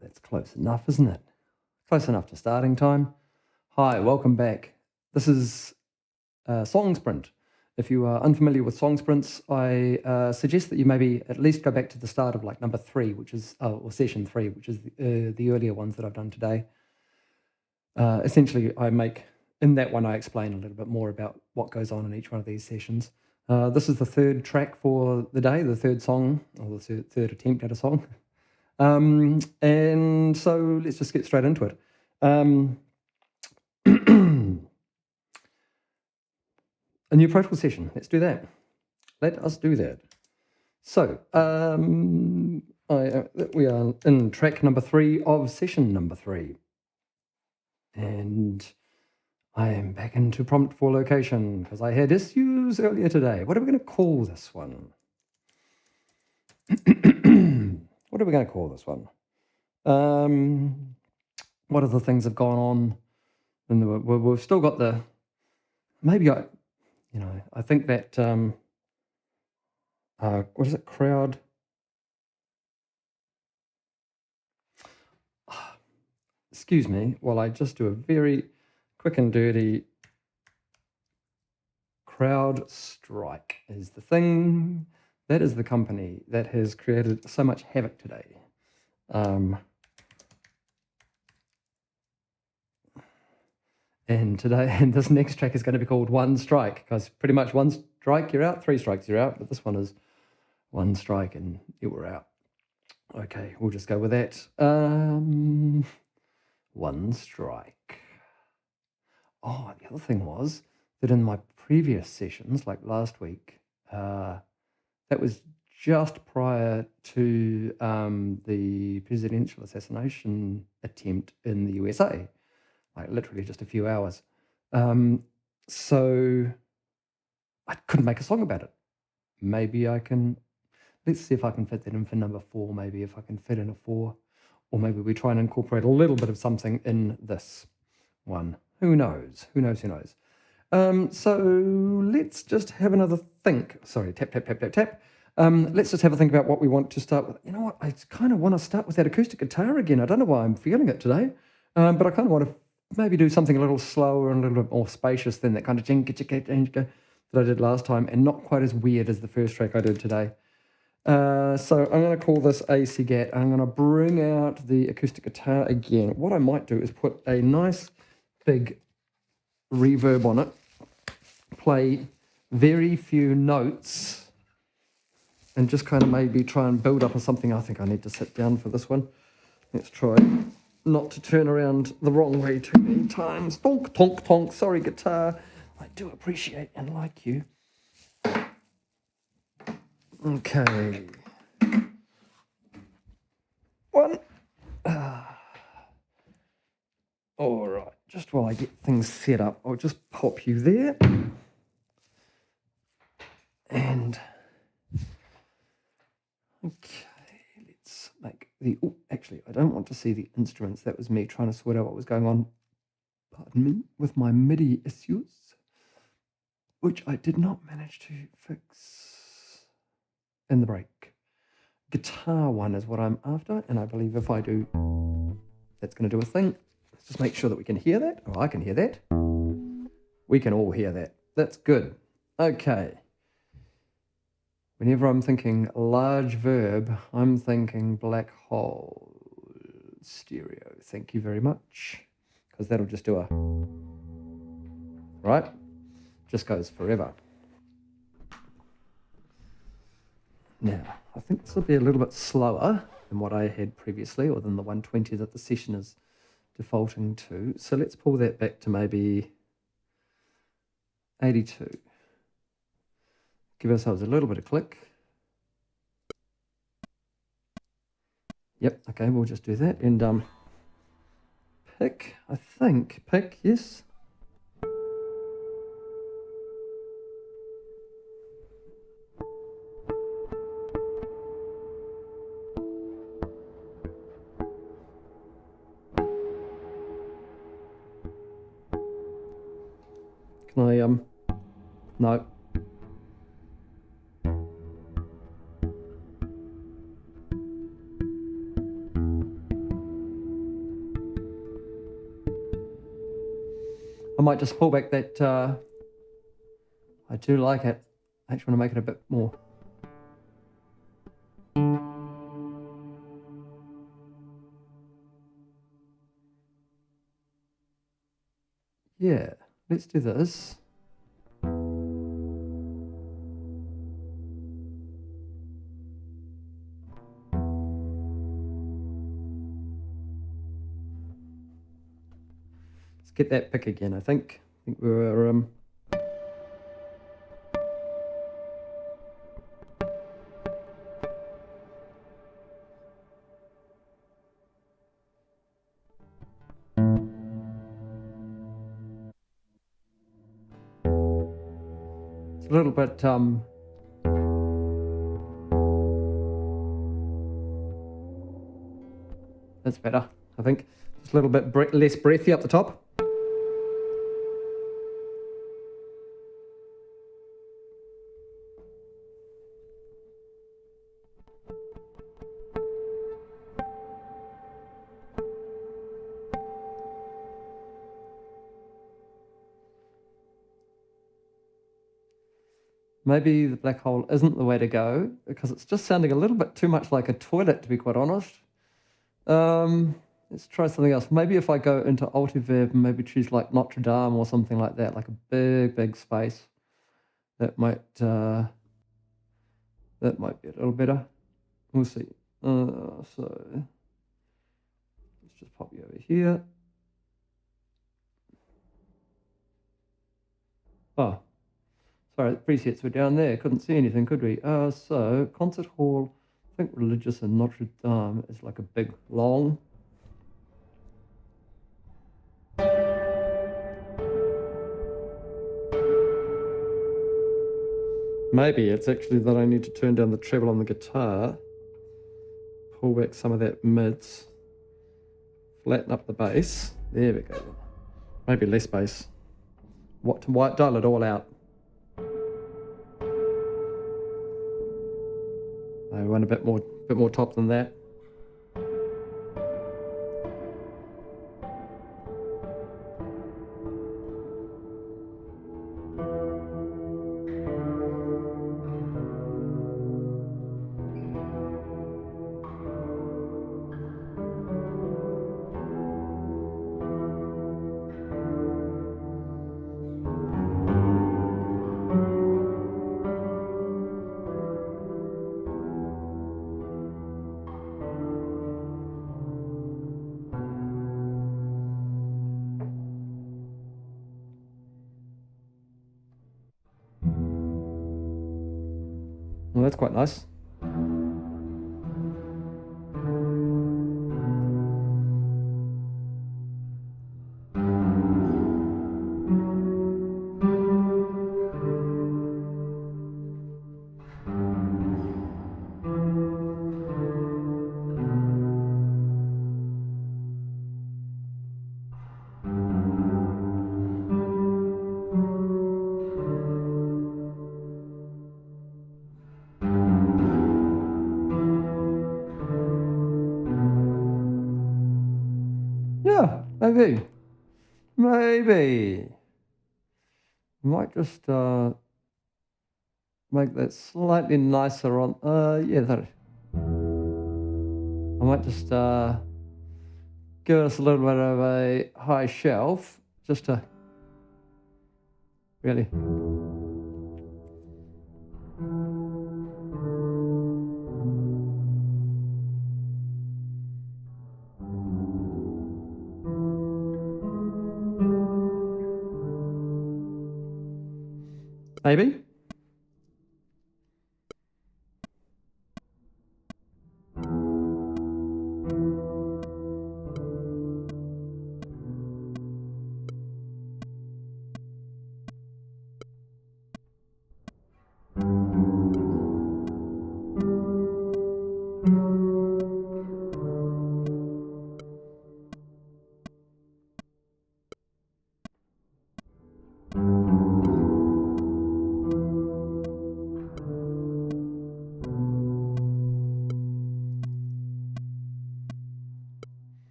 That's close enough, isn't it? Close enough to starting time. Hi, welcome back. This is Song Sprint. If you are unfamiliar with song sprints, I suggest that you maybe at least go back to the start of like number 3, which is, or session 3, which is the earlier ones that I've done today. Essentially, in that one, I explain a little bit more about what goes on in each one of these sessions. This is the third track for the day, the third song, or the third attempt at a song. And so let's just get straight into it. A new Pro Tools session. Let's do that. Let us do that. So we are in track number 3 of session number 3. And I am back into prompt for location because I had issues earlier today. What are we going to call this one? What are we going to call this one? What other things have gone on? And we've still got the, I think that, what is it, crowd? Excuse me, while I just do a very quick and dirty CrowdStrike is the thing. That is the company that has created so much havoc today. And this next track is going to be called One Strike, because pretty much 1 strike, you're out, 3 strikes, you're out. But this one is 1 strike and you were out. Okay, we'll just go with that. 1 strike. Oh, the other thing was that in my previous sessions, like last week, that was just prior to the presidential assassination attempt in the USA. Like literally just a few hours. So I couldn't make a song about it. Maybe I can, let's see if I can fit that in for number 4, maybe if I can fit in a 4, or maybe we try and incorporate a little bit of something in this one. Who knows? Who knows? Who knows? So let's just have another think. Sorry, tap, tap, tap, tap, tap. Let's just have a think about what we want to start with. You know what? I kind of want to start with that acoustic guitar again. I don't know why I'm feeling it today, but I kind of want to maybe do something a little slower and a little bit more spacious than that kind of jinka jinka jinka that I did last time, and not quite as weird as the first track I did today. So I'm going to call this AC GAT. I'm going to bring out the acoustic guitar again. What I might do is put a nice big reverb on it, play very few notes, and just kind of maybe try and build up on something. I think I need to sit down for this one. Let's try not to turn around the wrong way too many times. Tonk, tonk, tonk. Sorry, guitar. I do appreciate and like you. Okay. 1. All right. Just while I get things set up, I'll just pop you there. And okay, let's make the, oh, actually, I don't want to see the instruments. That was me trying to sort out what was going on, pardon me, with my MIDI issues, which I did not manage to fix in the break. Guitar one is what I'm after, and I believe if I do, that's going to do a thing. Let's just make sure that we can hear that. Oh, I can hear that. We can all hear that. That's good. Okay. Whenever I'm thinking large verb, I'm thinking black hole stereo. Thank you very much, because that'll just do a, right? Just goes forever. Now, I think this will be a little bit slower than what I had previously, or than the 120 that the session is defaulting to. So let's pull that back to maybe 82. Give ourselves a little bit of click. Yep, okay, we'll just do that. And pick, I think, pick, yes. Can I, no. I might just pull back that, I do like it. I actually want to make it a bit more. Yeah, let's do this. Let's get that pick again, I think. I think we were, it's a little bit, that's better, I think. Just a little bit less breathy up the top. Maybe the black hole isn't the way to go because it's just sounding a little bit too much like a toilet, to be quite honest. Let's try something else. Maybe if I go into Altiverb and maybe choose like Notre Dame or something like that, like a big, big space, that might be a little better. We'll see. So let's just pop you over here. Oh, sorry, the presets were down there. Couldn't see anything, could we? So concert hall, I think religious and Notre Dame is like a big long. Maybe it's actually that I need to turn down the treble on the guitar, pull back some of that mids, flatten up the bass. There we go. Maybe less bass. Dial it all out. I want a bit more top than that. Well, that's quite nice. Yeah, maybe. Maybe. Might just make that slightly nicer on, yeah, that. I might just give us a little bit of a high shelf, just to really. Maybe.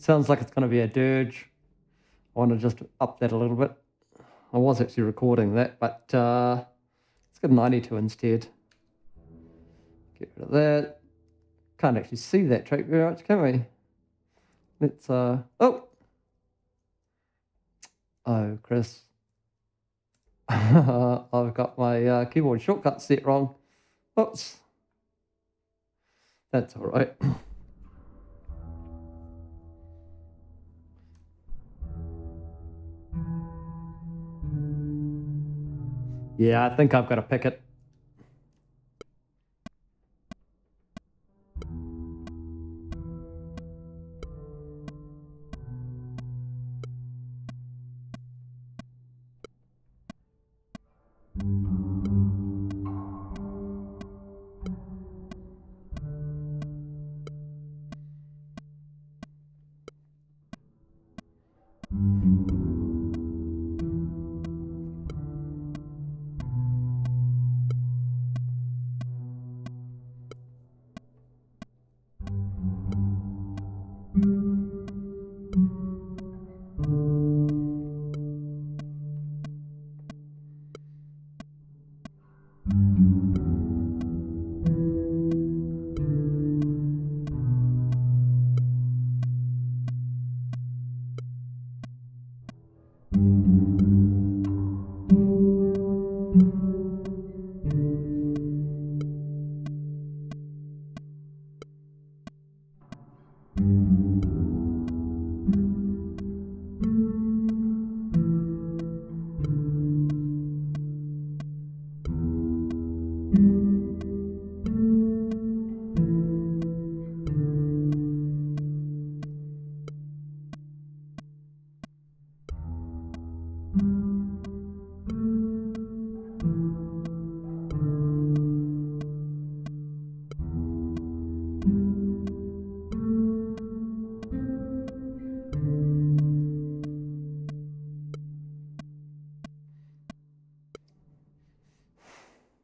Sounds like it's going to be a dirge. I want to just up that a little bit. I was actually recording that, but let's get 92 instead. Get rid of that. Can't actually see that track very much, can we? Let's, oh, Chris. I've got my keyboard shortcut set wrong. Oops. That's all right. Yeah, I think I've got to pick it.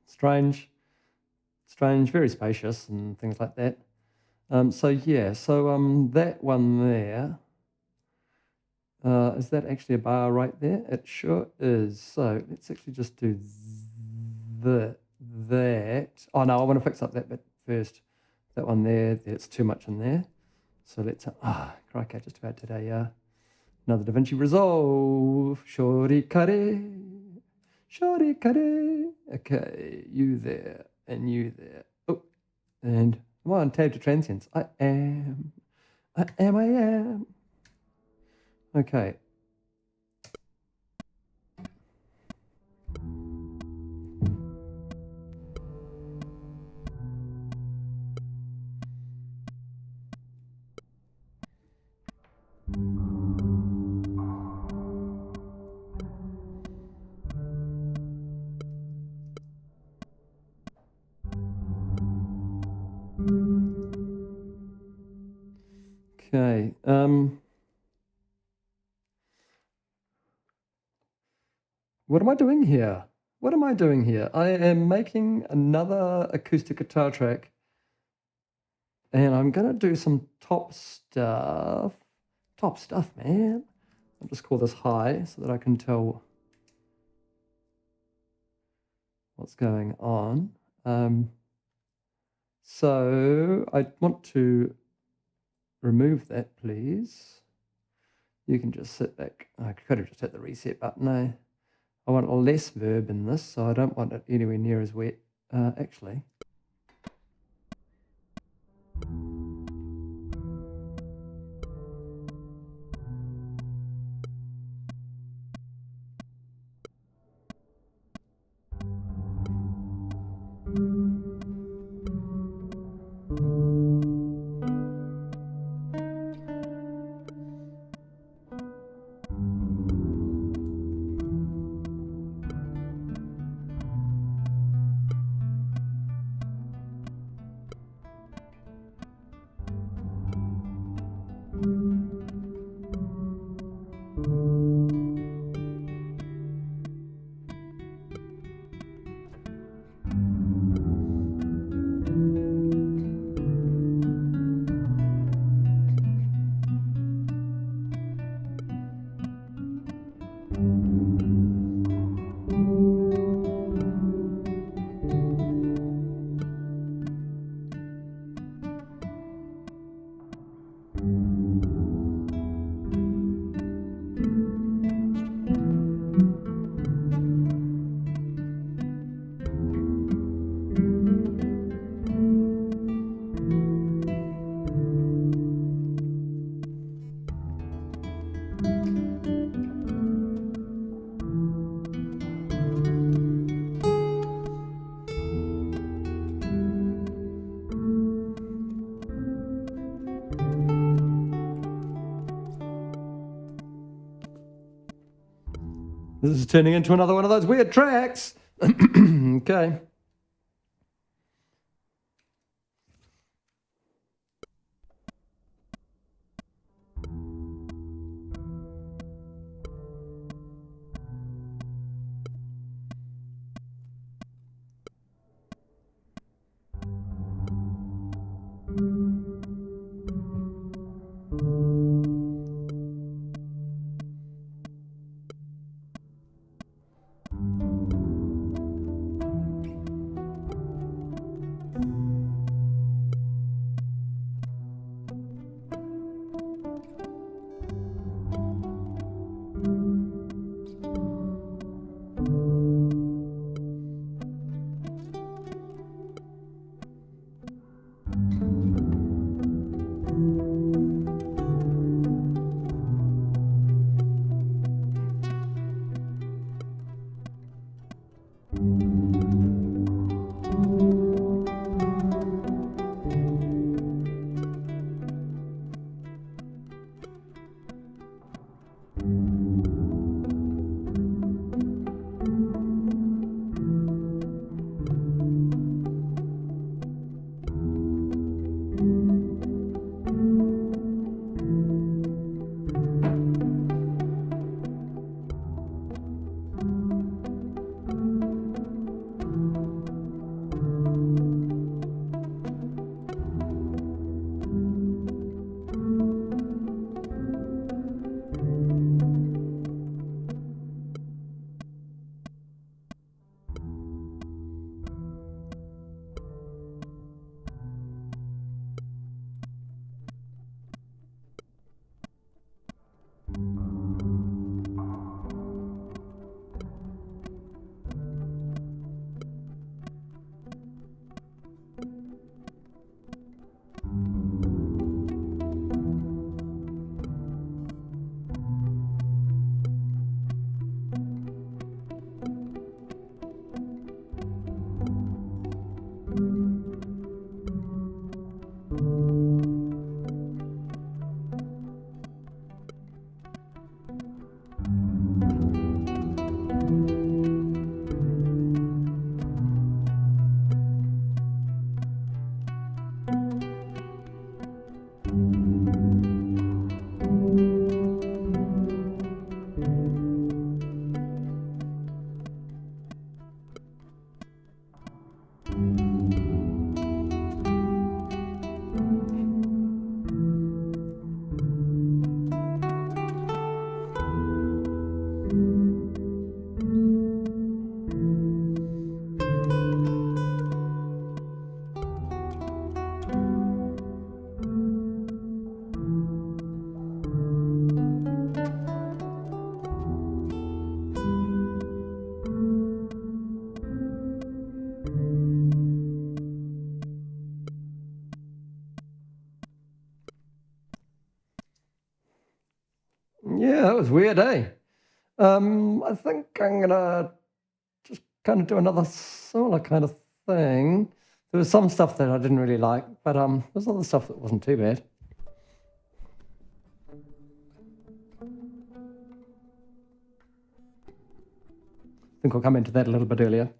Strange, very spacious and things like that. So yeah, so that one there, is that actually a bar right there? It sure is. So let's actually just do that. Oh no, I want to fix up that bit first. That one there, it's too much in there. So let's, crikey, I just about did another Da Vinci Resolve. Shorty cutty. Okay, you there and you there. Oh, and come on, tab to transients. I am. Okay. Okay. What am I doing here? What am I doing here? I am making another acoustic guitar track, and I'm gonna do some top stuff. Top stuff, man. I'll just call this high so that I can tell what's going on. So I want to remove that, please. You can just sit back. I could have just hit the reset button. I want less verb in this, so I don't want it anywhere near as wet, actually. This is turning into another one of those weird tracks. Okay. Yeah, that was weird, eh? I think I'm gonna just kind of do another similar kind of thing. There was some stuff that I didn't really like, but there's other stuff that wasn't too bad. I think we'll come into that a little bit earlier.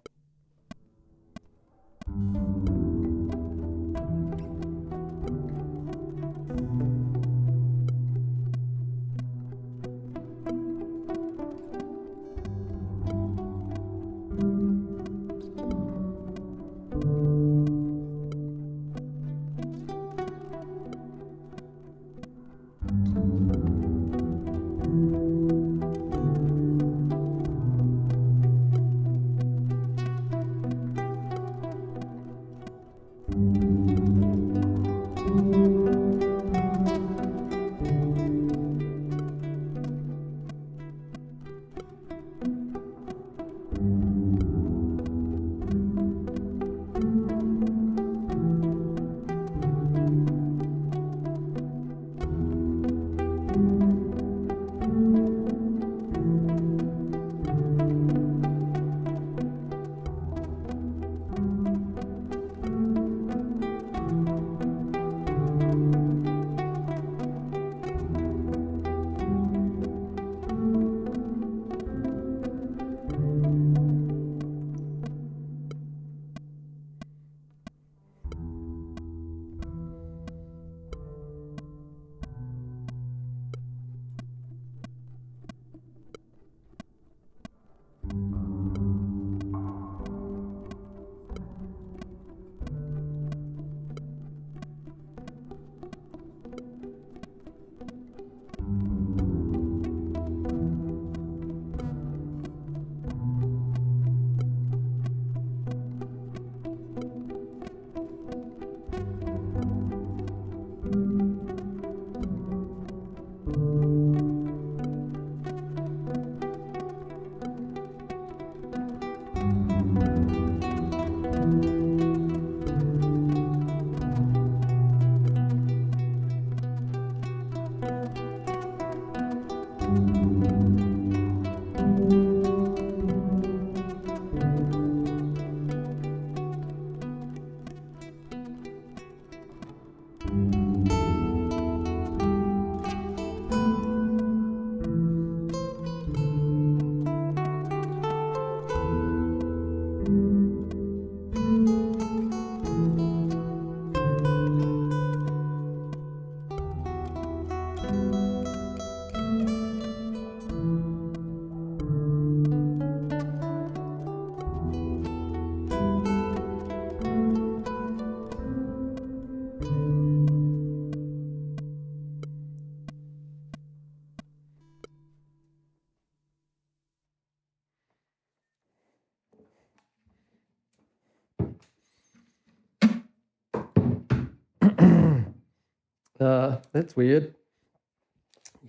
That's weird.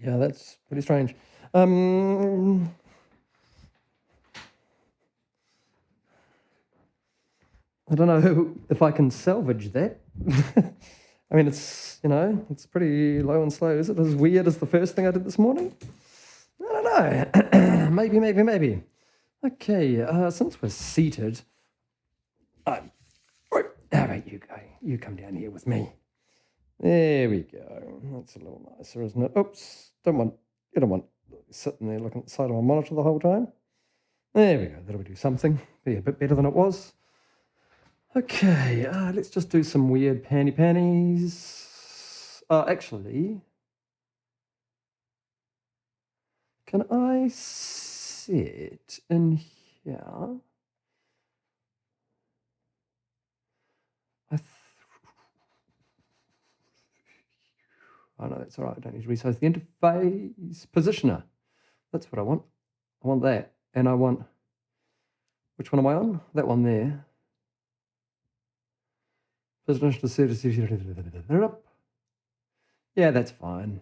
Yeah, that's pretty strange. I don't know if I can salvage that. I mean, it's, it's pretty low and slow. Is it as weird as the first thing I did this morning? I don't know. Maybe. Okay, since we're seated, right, all right, you go. You come down here with me. There we go. That's a little nicer, isn't it? Oops, you don't want sitting there looking at the side of my monitor the whole time. There we go. That'll do something. Be a bit better than it was. Okay, let's just do some weird panties. Actually, can I sit in here? Oh no, that's all right. I don't need to resize the interface. Positioner. That's what I want. I want that. And I want, which one am I on? That one there. Yeah, that's fine.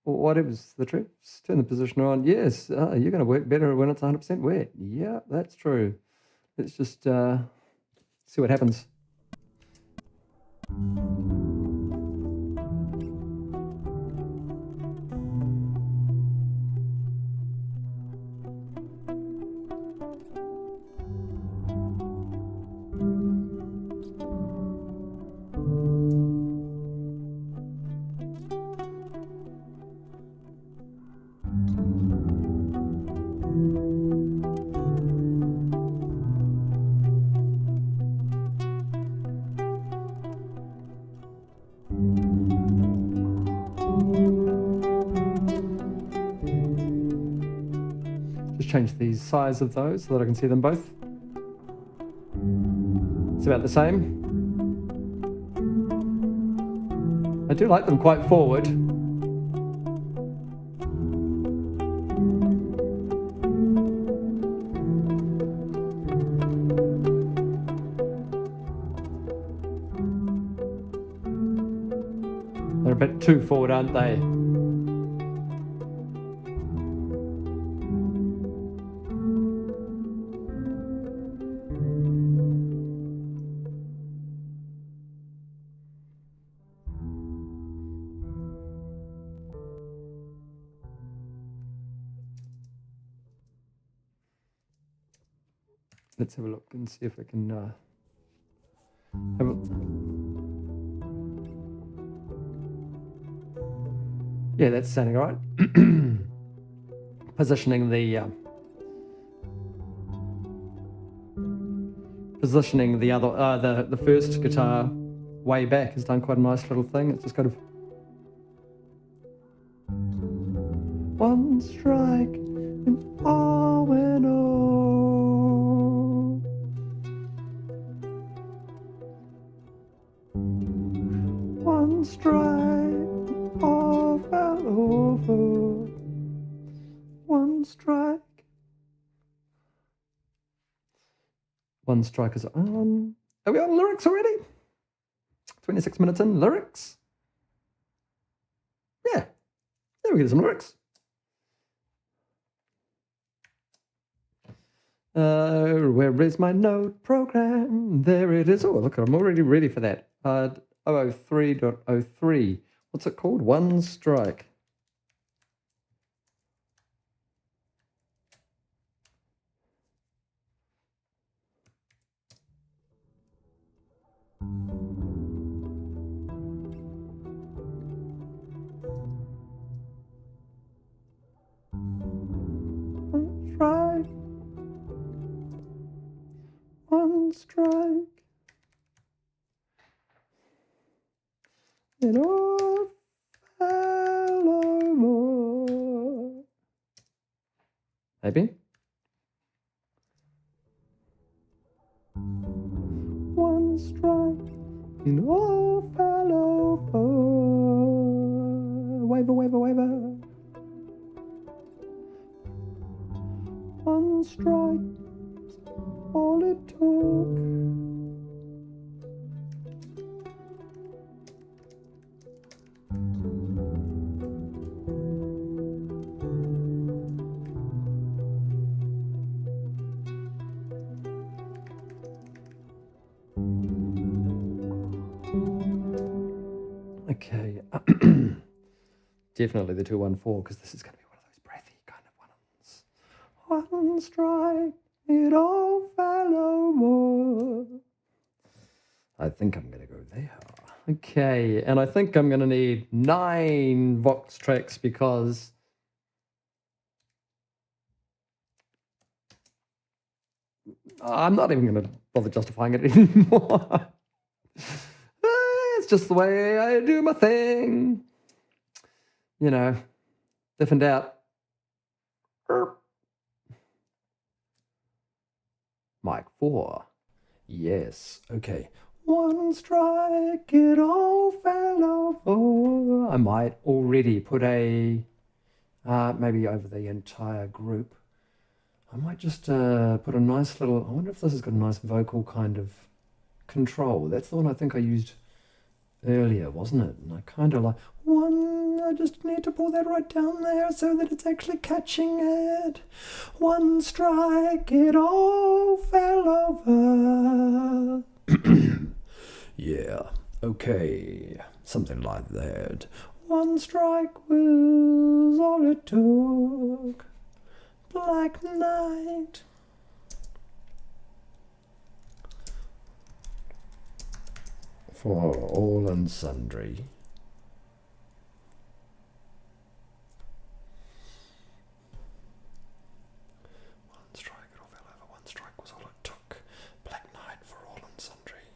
Whatever's the tricks. Turn the positioner on. Yes, you're going to work better when it's 100% wet. Yeah, that's true. Let's just see what happens. Just change the size of those so that I can see them both. It's about the same. I do like them quite forward. They're a bit too forward, aren't they? Let's have a look and see if I can have a... Yeah, that's sounding all right. Positioning the other the first guitar way back has done quite a nice little thing. It's just kind of one strike and all went on. One strike, all fell over. One strike. One strike is on. Are we on lyrics already? 26 minutes in, lyrics? Yeah. There we get some lyrics. Where is my note program? There it is. Oh, look, I'm already ready for that. 003.03. What's it called? One strike. One strike. One strike. It all fell over. Maybe. One strike, it all fell over. Waver, waver, waver. One strike, all it took. Definitely the 214, because this is going to be one of those breathy kind of ones. One strike, it all fell over. I think I'm going to go there. Okay, and I think I'm going to need 9 Vox tracks because I'm not even going to bother justifying it anymore. It's just the way I do my thing. You know, different out. Mic 4. Yes, okay. One strike, it all fell over. I might already put a, maybe over the entire group. I might just put a nice little, I wonder if this has got a nice vocal kind of control. That's the one I think I used earlier, wasn't it? And I kind of like, I just need to pull that right down there so that it's actually catching it. One strike, it all fell over. Yeah, okay, something like that. One strike was all it took. Black night. For all and sundry. One strike, it all fell over. One strike was all it took. Black night for all and sundry.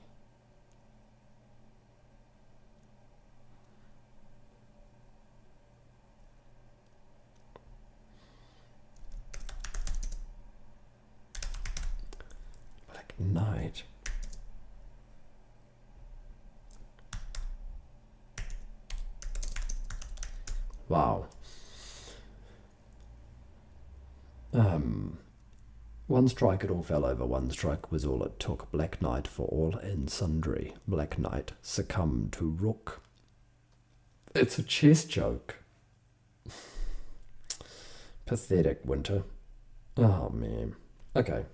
Black night. Wow. One strike, it all fell over. One strike was all it took. Black night for all and sundry. Black night succumbed to rook. It's a chess joke. Pathetic, Winter. Oh, man. Okay.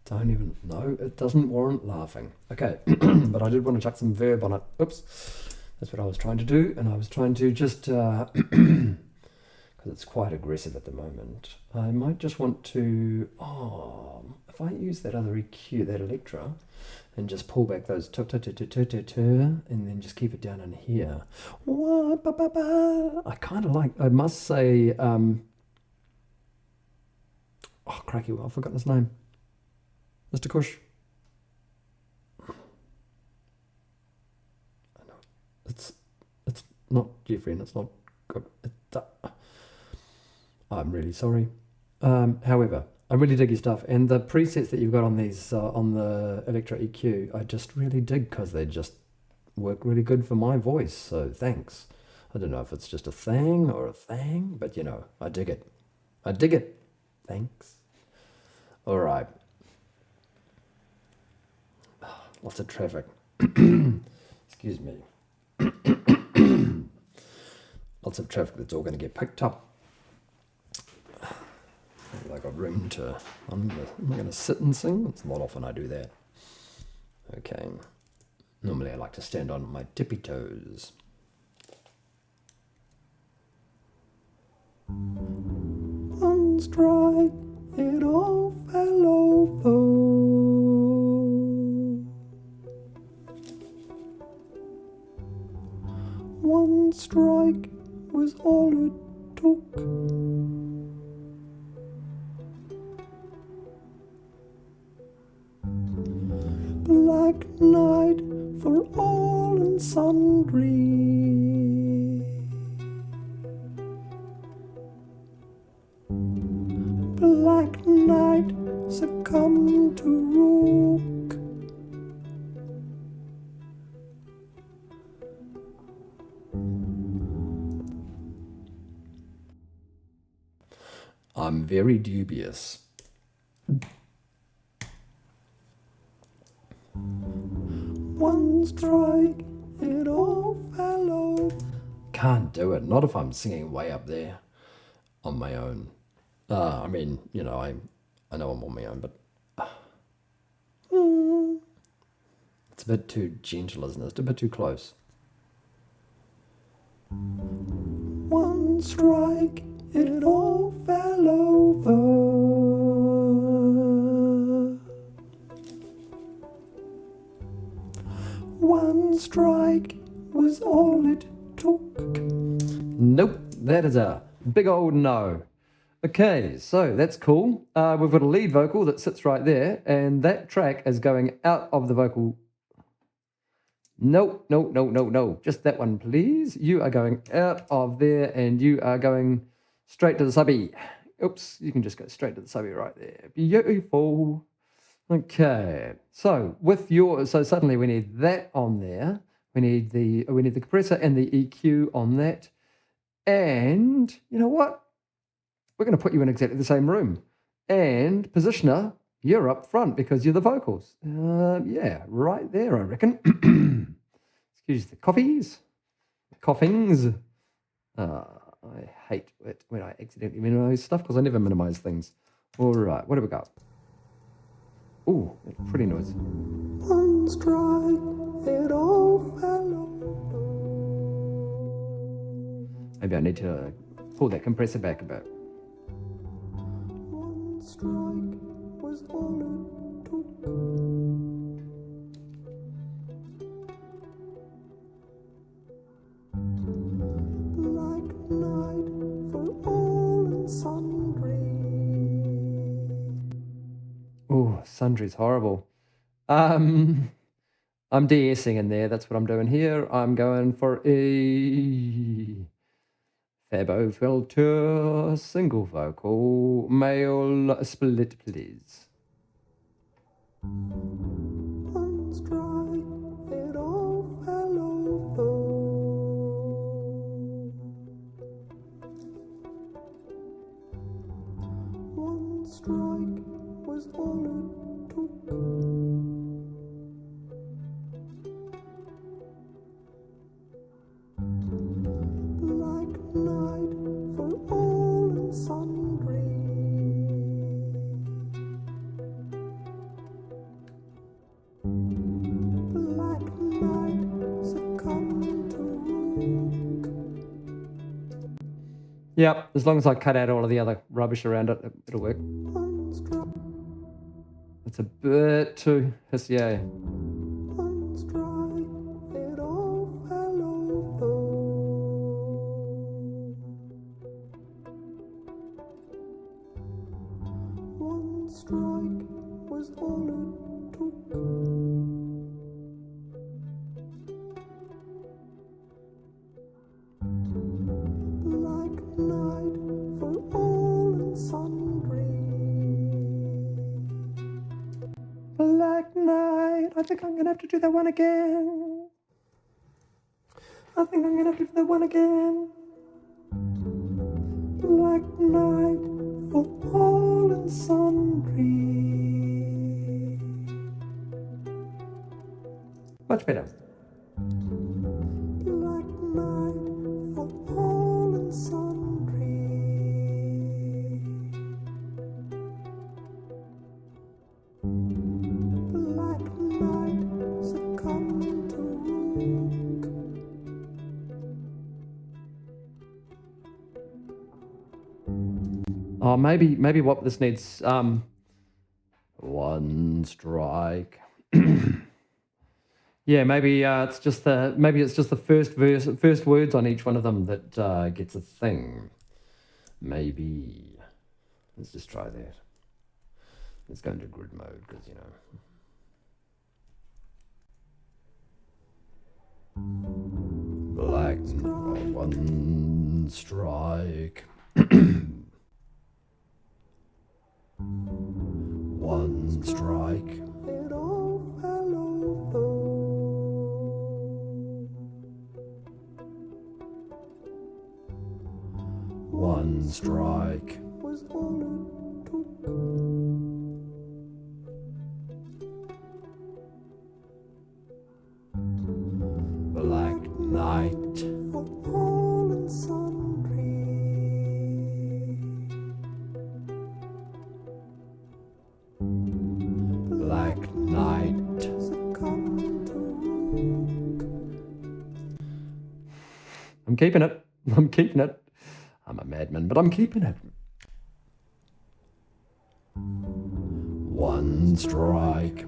Don't even know. It doesn't warrant laughing. Okay, but I did want to chuck some verb on it. Oops. That's what I was trying to do. And I was trying to just, because it's quite aggressive at the moment, I might just want to, if I use that other EQ, that Electra, and just pull back those and then just keep it down in here. I kind of like, I must say, oh, cracky, well, I've forgotten his name. Mr. Cush. I know it's not Jeffrey, and it's not good. I'm really sorry. However, I really dig your stuff, and the presets that you've got on these on the Electra EQ, I just really dig because they just work really good for my voice. So thanks. I don't know if it's just a thing or a thing, but you know, I dig it. I dig it. Thanks. All right. Lots of traffic. Excuse me. Lots of traffic that's all going to get picked up. Maybe I got room to. I'm going to sit and sing. It's not often I do that. Okay. Normally I like to stand on my tippy toes. One strike, it all fell over. One strike was all it took. Black night for all and sundry. Black night succumb to rook. I'm very dubious. One strike, it all fell over. Can't do it. Not if I'm singing way up there on my own. I mean, you know, I know I'm on my own, but a bit too gentle, isn't it? It's a bit too close. One strike, it all fell over. One strike was all it took. Nope, that is a big old no. Okay, so that's cool. We've got a lead vocal that sits right there, and that track is going out of the vocal. No, no, no, no, no. Just that one, please. You are going out of there, and you are going straight to the subby. Oops, you can just go straight to the subby right there. Beautiful. Okay, so so suddenly we need that on there. We need the compressor and the EQ on that. And you know what? We're going to put you in exactly the same room. And positioner, you're up front because you're the vocals. Yeah, right there, I reckon. Excuse the coughings. I hate it when I accidentally minimize stuff because I never minimize things. All right, what have we got? Ooh, pretty noise. One strike, it all fell over. Maybe I need to pull that compressor back a bit. One strike was all it took. Like night for all and sundry. Oh, sundry's horrible. I'm de-essing in there. That's what I'm doing here. I'm going for a Fabo filter single vocal male split, please. One strike, it all fell over. One strike was all it took. Like night for all and sundry. Black night succumbed to rook. Yep, as long as I cut out all of the other rubbish around it, it'll work. It's a bit too hissy. One strike, it all fell over. One strike was all it took. Like night for all and sundry. Black night. I think I'm gonna have to do that one again. Black night for all and sundry. Much better. Black night for all and sundry. Black night succumbed to rook. Oh, maybe what this needs one strike. Yeah, maybe it's just the first words on each one of them that gets a thing. Maybe. Let's just try that. Let's go into grid mode because black one strike. One strike. It all fell over. One strike was all it took. Black night for all and sundry. Black night succumbed to I'm keeping it. I'm keeping it. I'm a madman, but I'm keeping it. One strike.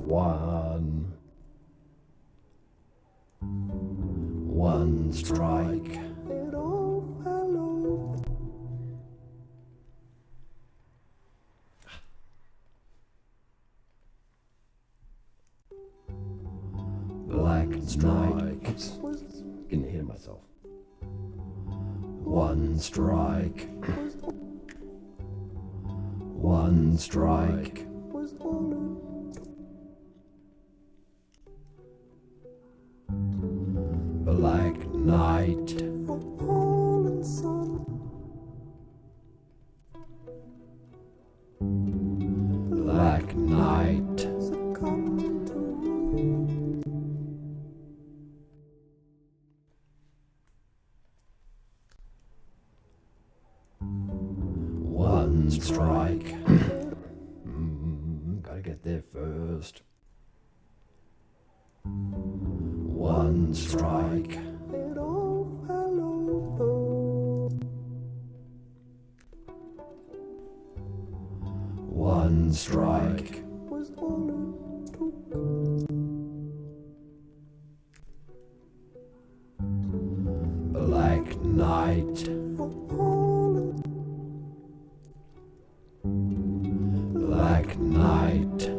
One. One strike. Black Knight. Oops. Getting ahead of myself. One strike. One strike. Black Knight. Black Knight. One strike. Gotta get there first. One strike. One strike. Black Knight. Black Knight.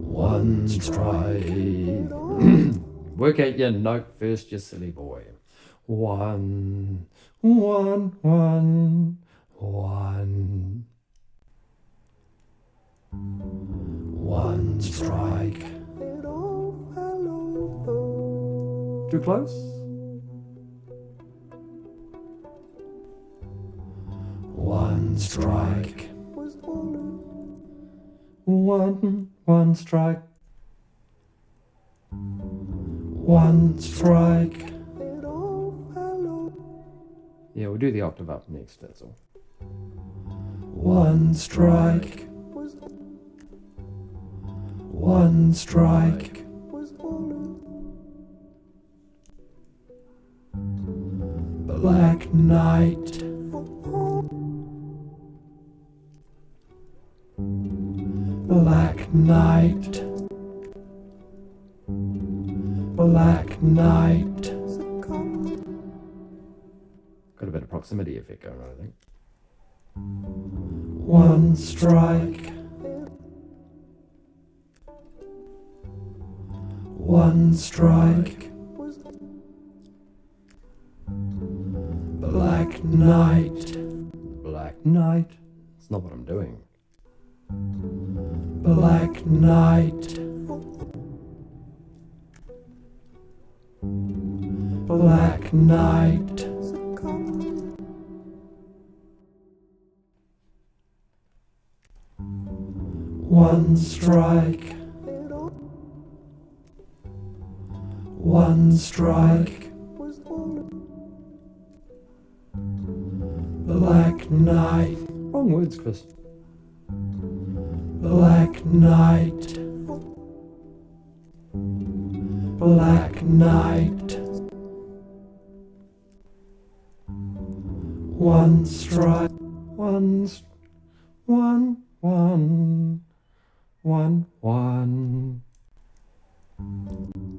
One strike. Work out your note first, you silly boy. One. One. One. One. One strike. Too close? One strike. One strike. One strike. Yeah, we'll do the octave up next, that's all. One strike. One strike. Black Knight. Black Knight. Black Knight. Got a bit of proximity effect going on, I think. One strike. One strike. Black Knight. Black Knight. That's not what I'm doing. Black Knight. Black Knight. One strike. One strike. Black Knight. Wrong words, Chris. Black Knight. Black Knight. One strike. One.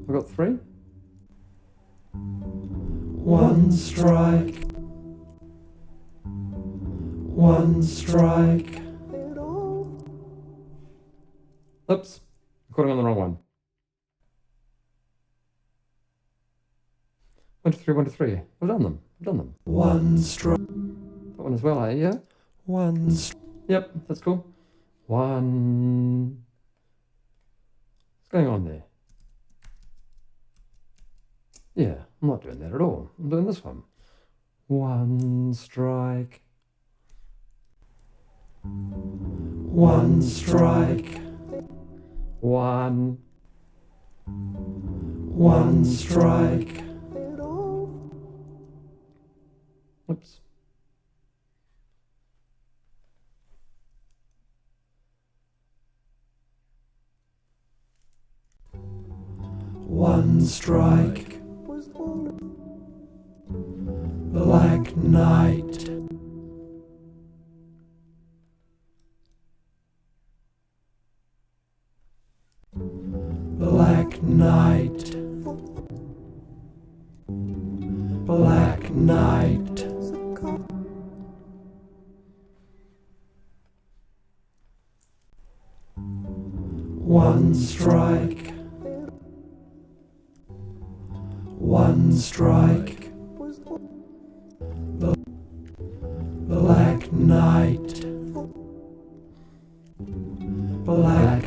I got three. One strike. One strike. Oops, recording on the wrong one. 1, 2, 3, 1, 2, 3. I've done them. I've done them. One strike. That one as well, eh? Yeah. One. Yep, that's cool. One. What's going on there? Yeah, I'm not doing that at all. I'm doing this one. One strike. One strike. One. One strike. Oops. One strike. Black night. Black night. Black night. One strike. One strike. Black night. Black.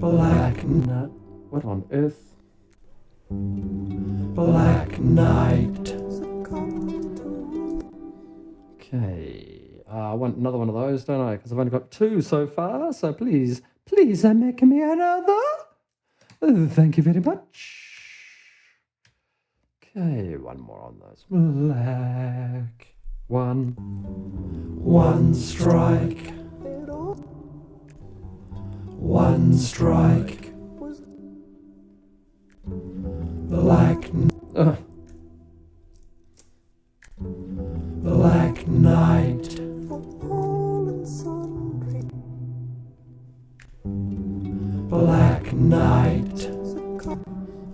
Black. What on earth? Black night. Okay, I want another one of those, don't I? Because I've only got 2 so far. So please, please make me another. Thank you very much. Okay, one more on those. Black. One. One strike. One strike. Black. Black night. Black night.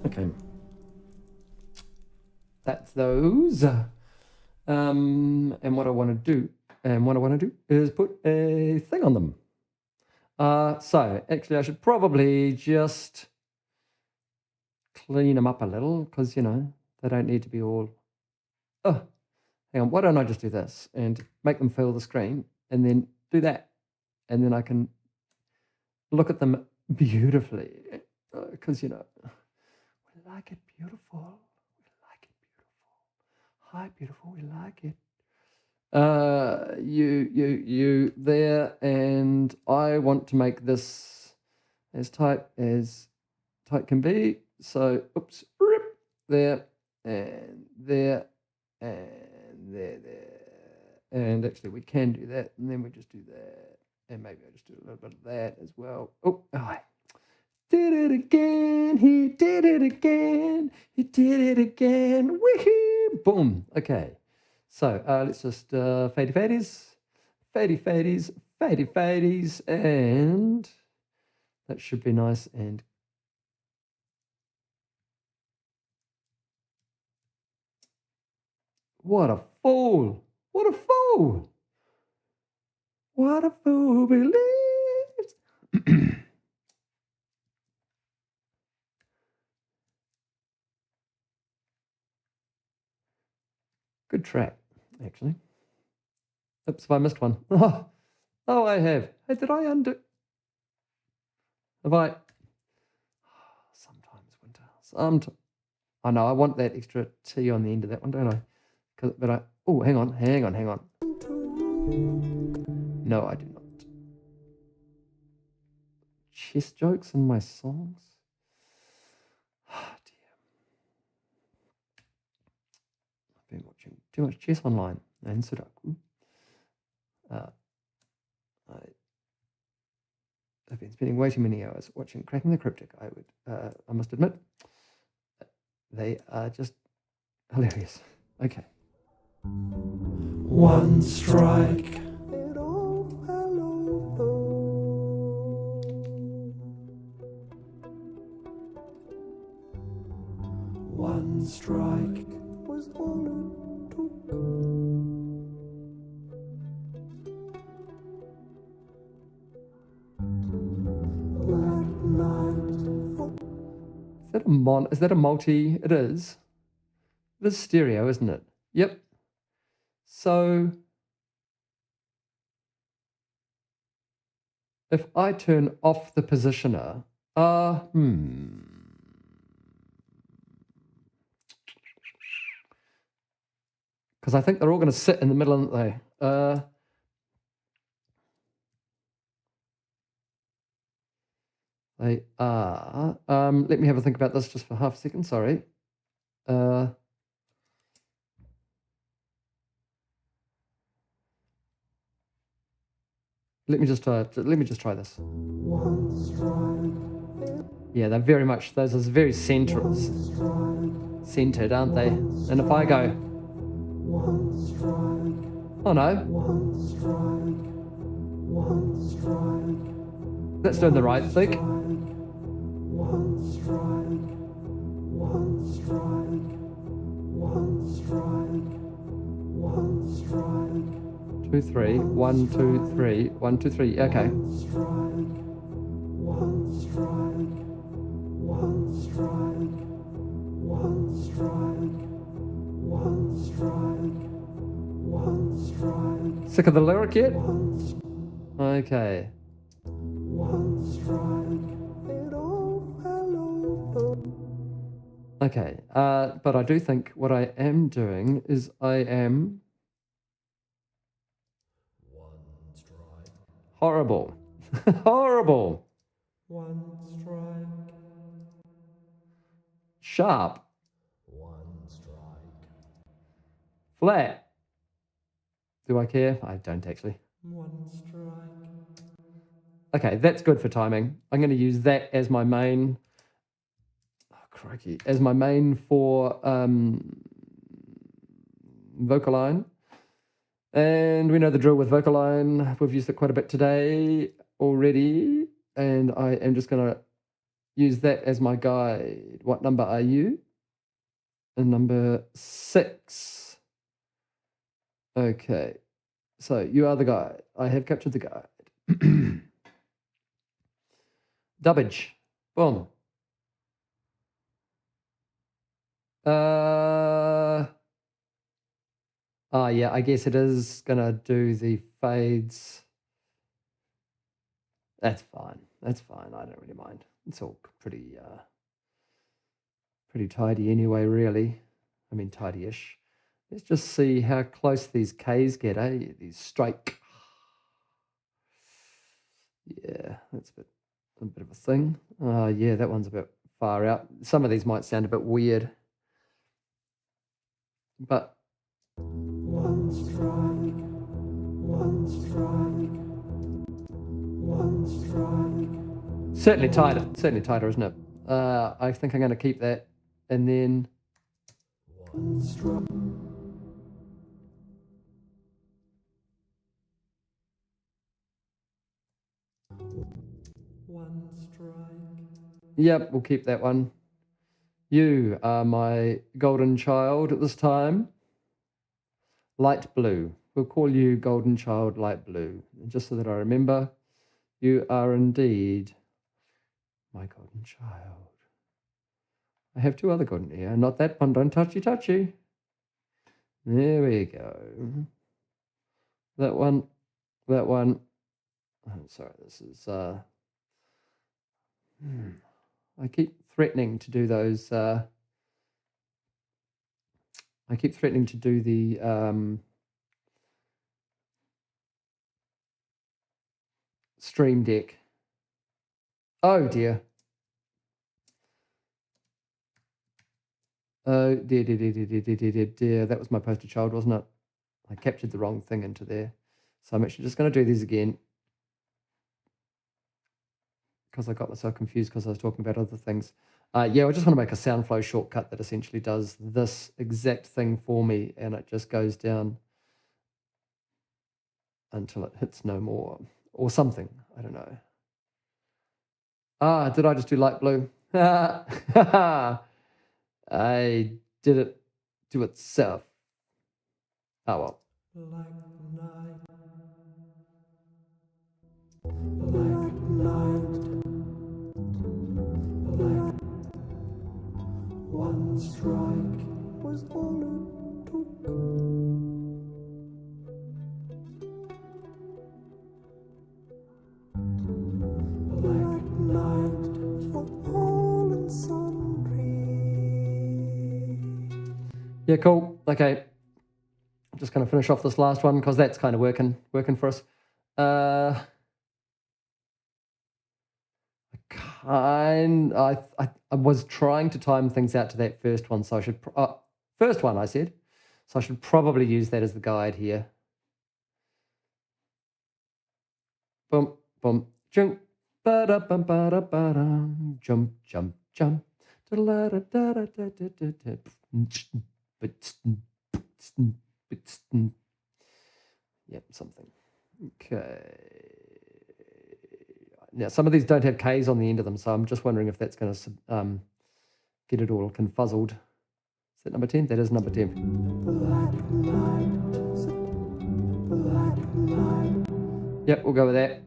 Okay. That's those. And what I want to do, is put a thing on them. So actually I should probably just clean them up a little because, you know, they don't need to be all, oh, hang on, why don't I just do this and make them fill the screen and then do that. And then I can look at them beautifully because, you know, we like it beautiful. We like it beautiful. Hi, beautiful. We like it. You there, and I want to make this as tight can be. So, oops, rip, there, and there, and there. And actually, we can do that, and then we just do that, and maybe I just do a little bit of that as well. Oh, did it again. He did it again. He did it again. Woohoo! Boom. Okay. So let's just fadey fadies, and that should be nice. And what a fool! What a fool! What a fool believes. Good track, actually. Oops, have I missed one? Oh, I have. Hey, did I undo? Have I? Sometimes, Winter. I know, I want that extra T on the end of that one, don't I? Oh, hang on. No, I do not. Chess jokes in my songs? Oh, dear. I've been watching too much chess online and Sudoku. I've been spending way too many hours watching Cracking the Cryptic. I must admit, they are just hilarious. Okay. One strike. One strike was all it took. Black night. Is that a multi? It is. It is stereo, isn't it? Yep. So if I turn off the positioner, because I think they're all going to sit in the middle, aren't they? They are. Let me have a think about this just for half a second. Sorry. Let me just try this. One strike. Yeah, they're very much, those are very centered, aren't they? And if I go, oh no, that's doing the right thing. Two, three, 1, 2, 3, 1, 2, 3. Okay. Sick of the lyric yet? Okay. Okay. But I do think what I am doing is I am horrible. Horrible. One strike. Sharp. One strike. Flat. Do I care? I don't actually. One strike. Okay, that's good for timing. I'm going to use that as my main. Oh, crikey. As my main for vocal line. And we know the drill with vocal line. We've used it quite a bit today already. And I am just going to use that as my guide. What number are you? And number 6. Okay. So you are the guide. I have captured the guide. Dubbage. Boom. Yeah, I guess it is gonna do the fades. That's fine. That's fine. I don't really mind. It's all pretty tidy anyway, really. I mean, tidy-ish. Let's just see how close these Ks get, eh? These strike. Yeah, that's a bit of a thing. Yeah, that one's a bit far out. Some of these might sound a bit weird. But One strike. One strike. One strike. certainly tighter, isn't it? I think I'm going to keep that. And then One strike. One strike. yep, we'll keep that one. You are my golden child at this time. Light blue. We'll call you golden child light blue. Just so that I remember, you are indeed my golden child. I have 2 other golden here. Not that one. Don't touchy. There we go. That one. That one. I'm sorry, this is... I keep threatening to do those... I keep threatening to do the Stream Deck. Oh, dear. Oh, dear. That was my poster child, wasn't it? I captured the wrong thing into there. So I'm actually just going to do these again. Because I got myself confused because I was talking about other things. Yeah, I just want to make a sound flow shortcut that essentially does this exact thing for me. And it just goes down until it hits no more. Or something. I don't know. Did I just do light blue? I did it to itself. Oh well. Black night. Black night. Black. One strike was all it took. Black night for all and sundry. Yeah, cool. Okay. I'm just going to finish off this last one because that's kind of working for us. I was trying to time things out to that first one, so I should first one I said, so I should probably use that as the guide here. Boom, boom, chung, Ba-da-bum-ba-da-ba-dum. Jump, jump, jump. Yep, something. Okay. Now, some of these don't have Ks on the end of them, so I'm just wondering if that's going to get it all confuzzled. Is that number 10? That is number 10. Yep, we'll go with that.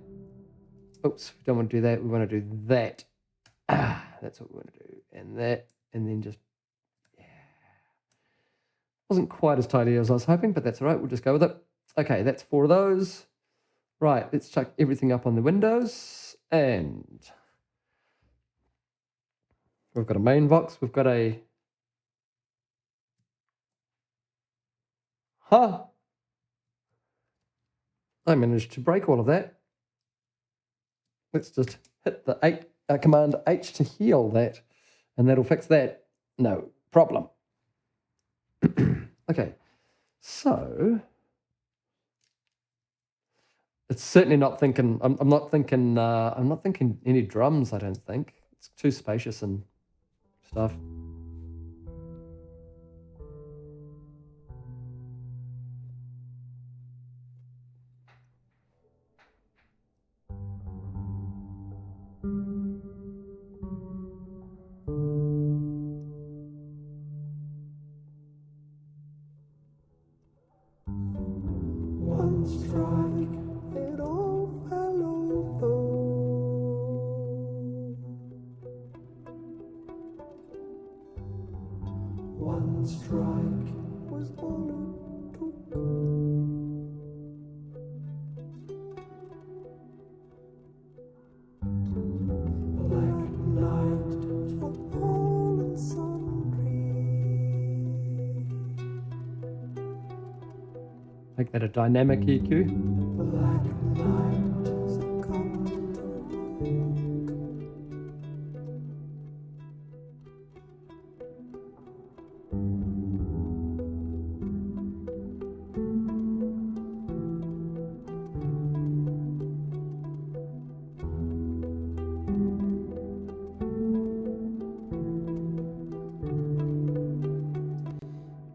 Oops, we don't want to do that. We want to do that. That's what we want to do. And that, and then just, yeah. Wasn't quite as tidy as I was hoping, but that's all right. We'll just go with it. Okay, that's 4 of those. Right, let's chuck everything up on the windows. And we've got a main box. We've got a... Huh! I managed to break all of that. Let's just hit the Command H to heal that, and that'll fix that. No problem. Okay, so it's certainly not thinking. I'm not thinking. I'm not thinking any drums. I don't think it's too spacious and stuff. One strike, it all fell over. One strike was all it took. Black night for all and sundry. Make that a dynamic EQ. Black night succumbed to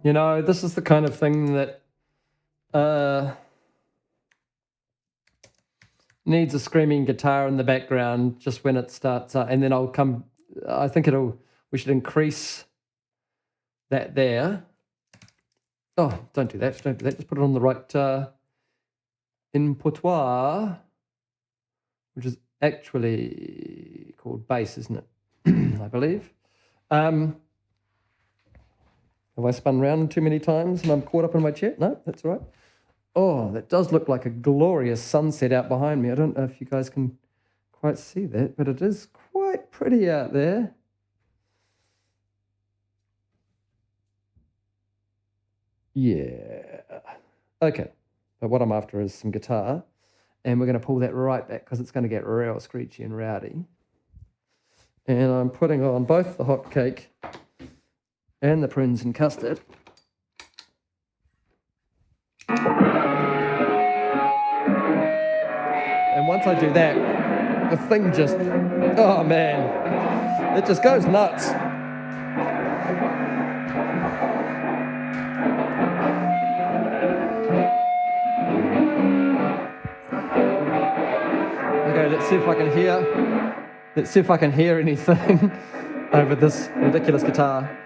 You know, this is the kind of thing that needs a screaming guitar in the background just when it starts, and then I'll come. I think we should increase that there. Oh, don't do that. Don't do that. Just put it on the right impotoir, which is actually called bass, isn't it? I believe. Have I spun around too many times and I'm caught up in my chair? No, that's all right. Oh, that does look like a glorious sunset out behind me. I don't know if you guys can quite see that, but it is quite pretty out there. Yeah. Okay. But what I'm after is some guitar, and we're going to pull that right back because it's going to get real screechy and rowdy. And I'm putting on both the hot cake and the prunes and custard. And once I do that, the thing just, oh man, it just goes nuts. Okay, let's see if I can hear anything over this ridiculous guitar.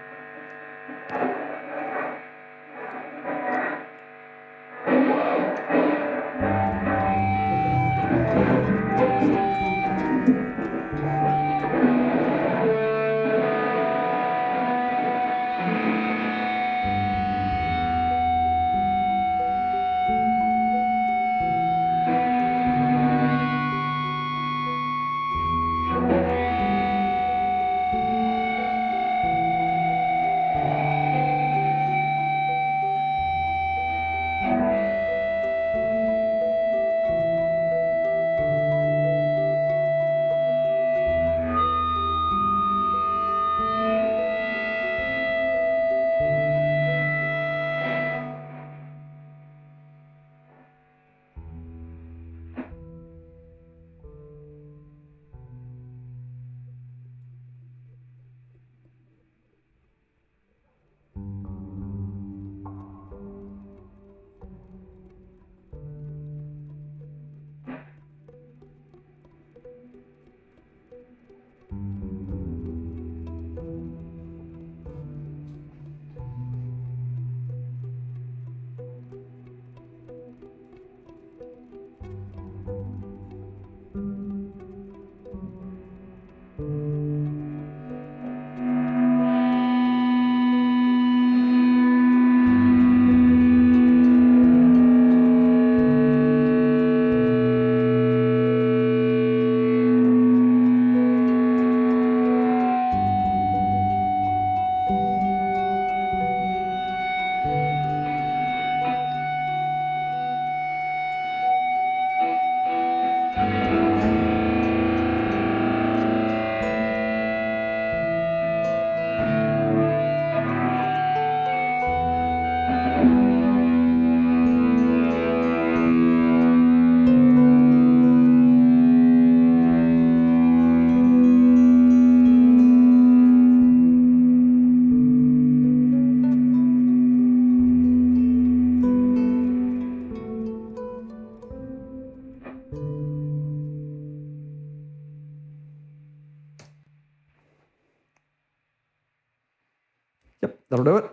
That'll do it.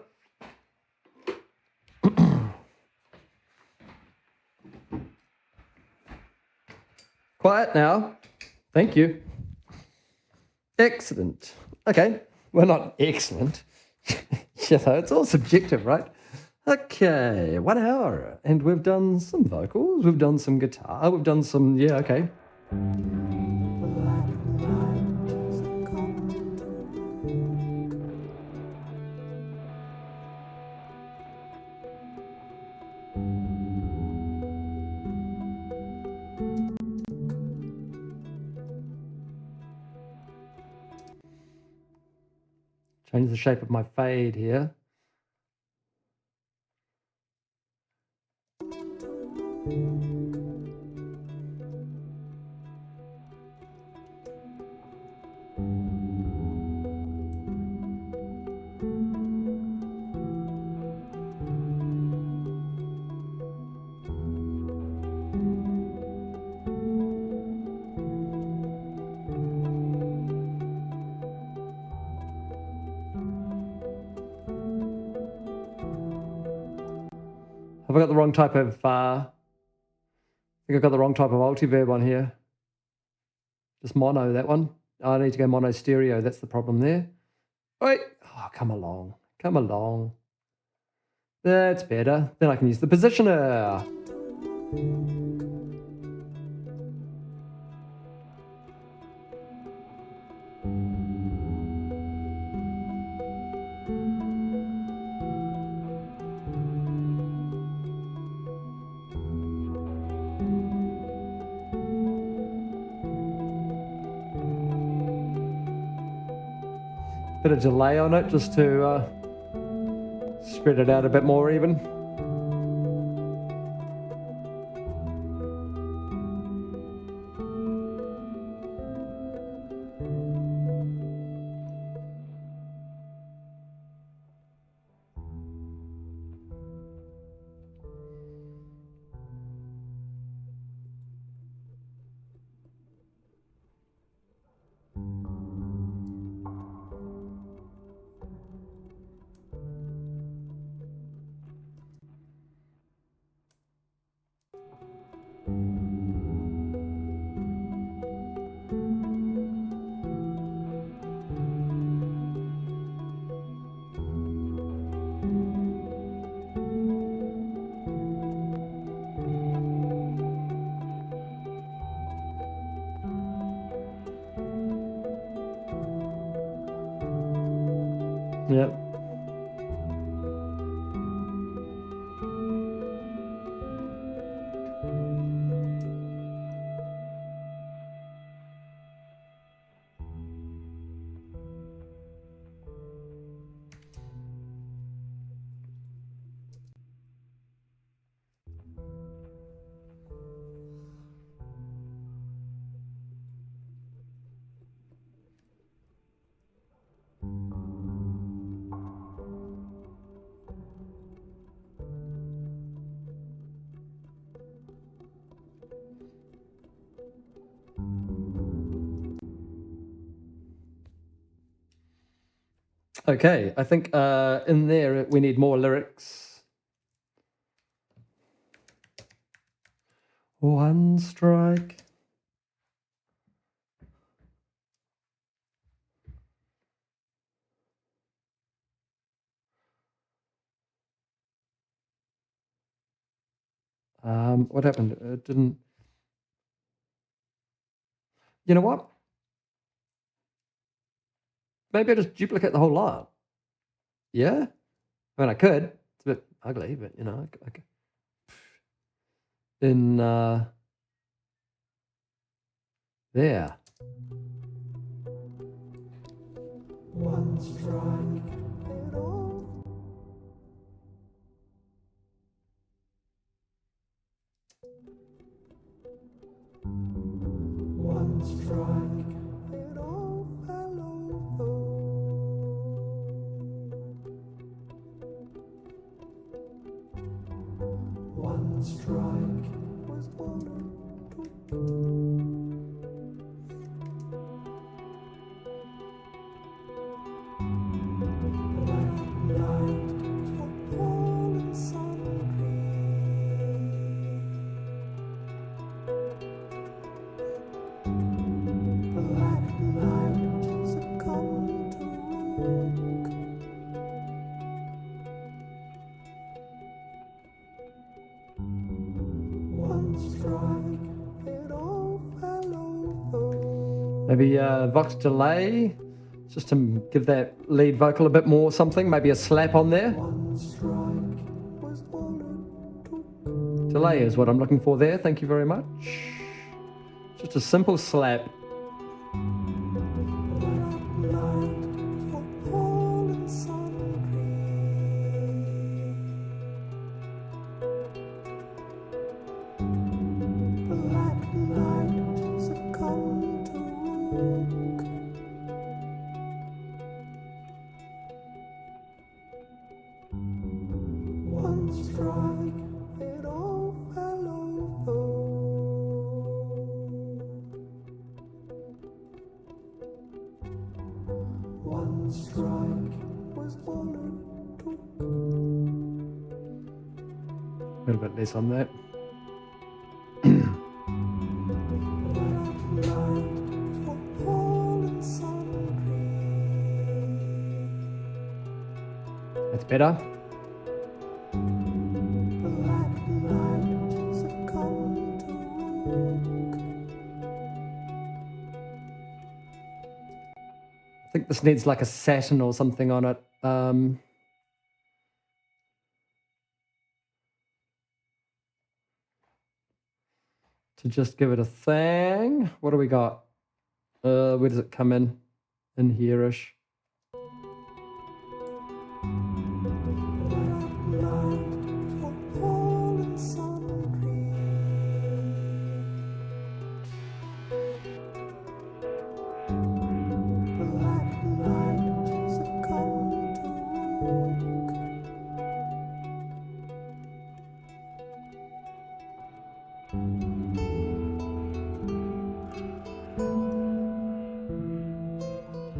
Quiet now. Thank you. Excellent. Okay. Well, not excellent. It's all subjective, right? Okay, 1 hour. And we've done some vocals, we've done some guitar, we've done some, yeah, okay. Change the shape of my fade here. Have I got the wrong type of, I think I've got the wrong type of multiverb on here. Just mono, that one. I need to go mono stereo, that's the problem there. Wait, oh, come along, come along. That's better. Then I can use the positioner. Bit of delay on it just to spread it out a bit more even. Yep. Okay, I think in there we need more lyrics. One strike. What happened? It didn't. You know what? Maybe I just duplicate the whole lot. Yeah? I mean, I could. It's a bit ugly, but, you know, I could. In, there. One strike it off. One strike it off. Hello. One strike was all it took. Black night. it all fell over. Maybe vox delay, just to give that lead vocal a bit more something. Maybe a slap on there. One strike was all it took. Delay is what I'm looking for there. Thank you very much. Just a simple slap. One strike was all it took. A little bit less on that. That's better. I think this needs like a satin or something on it. To just give it a thing. What do we got? Where does it come in? In here-ish.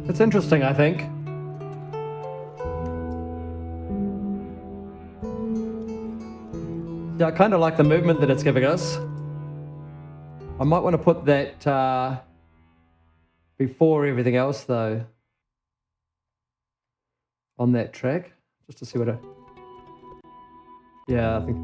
It's interesting, I think. Yeah, I kind of like the movement that it's giving us. I might want to put that before everything else, though, on that track, just to see what it... Yeah, I think...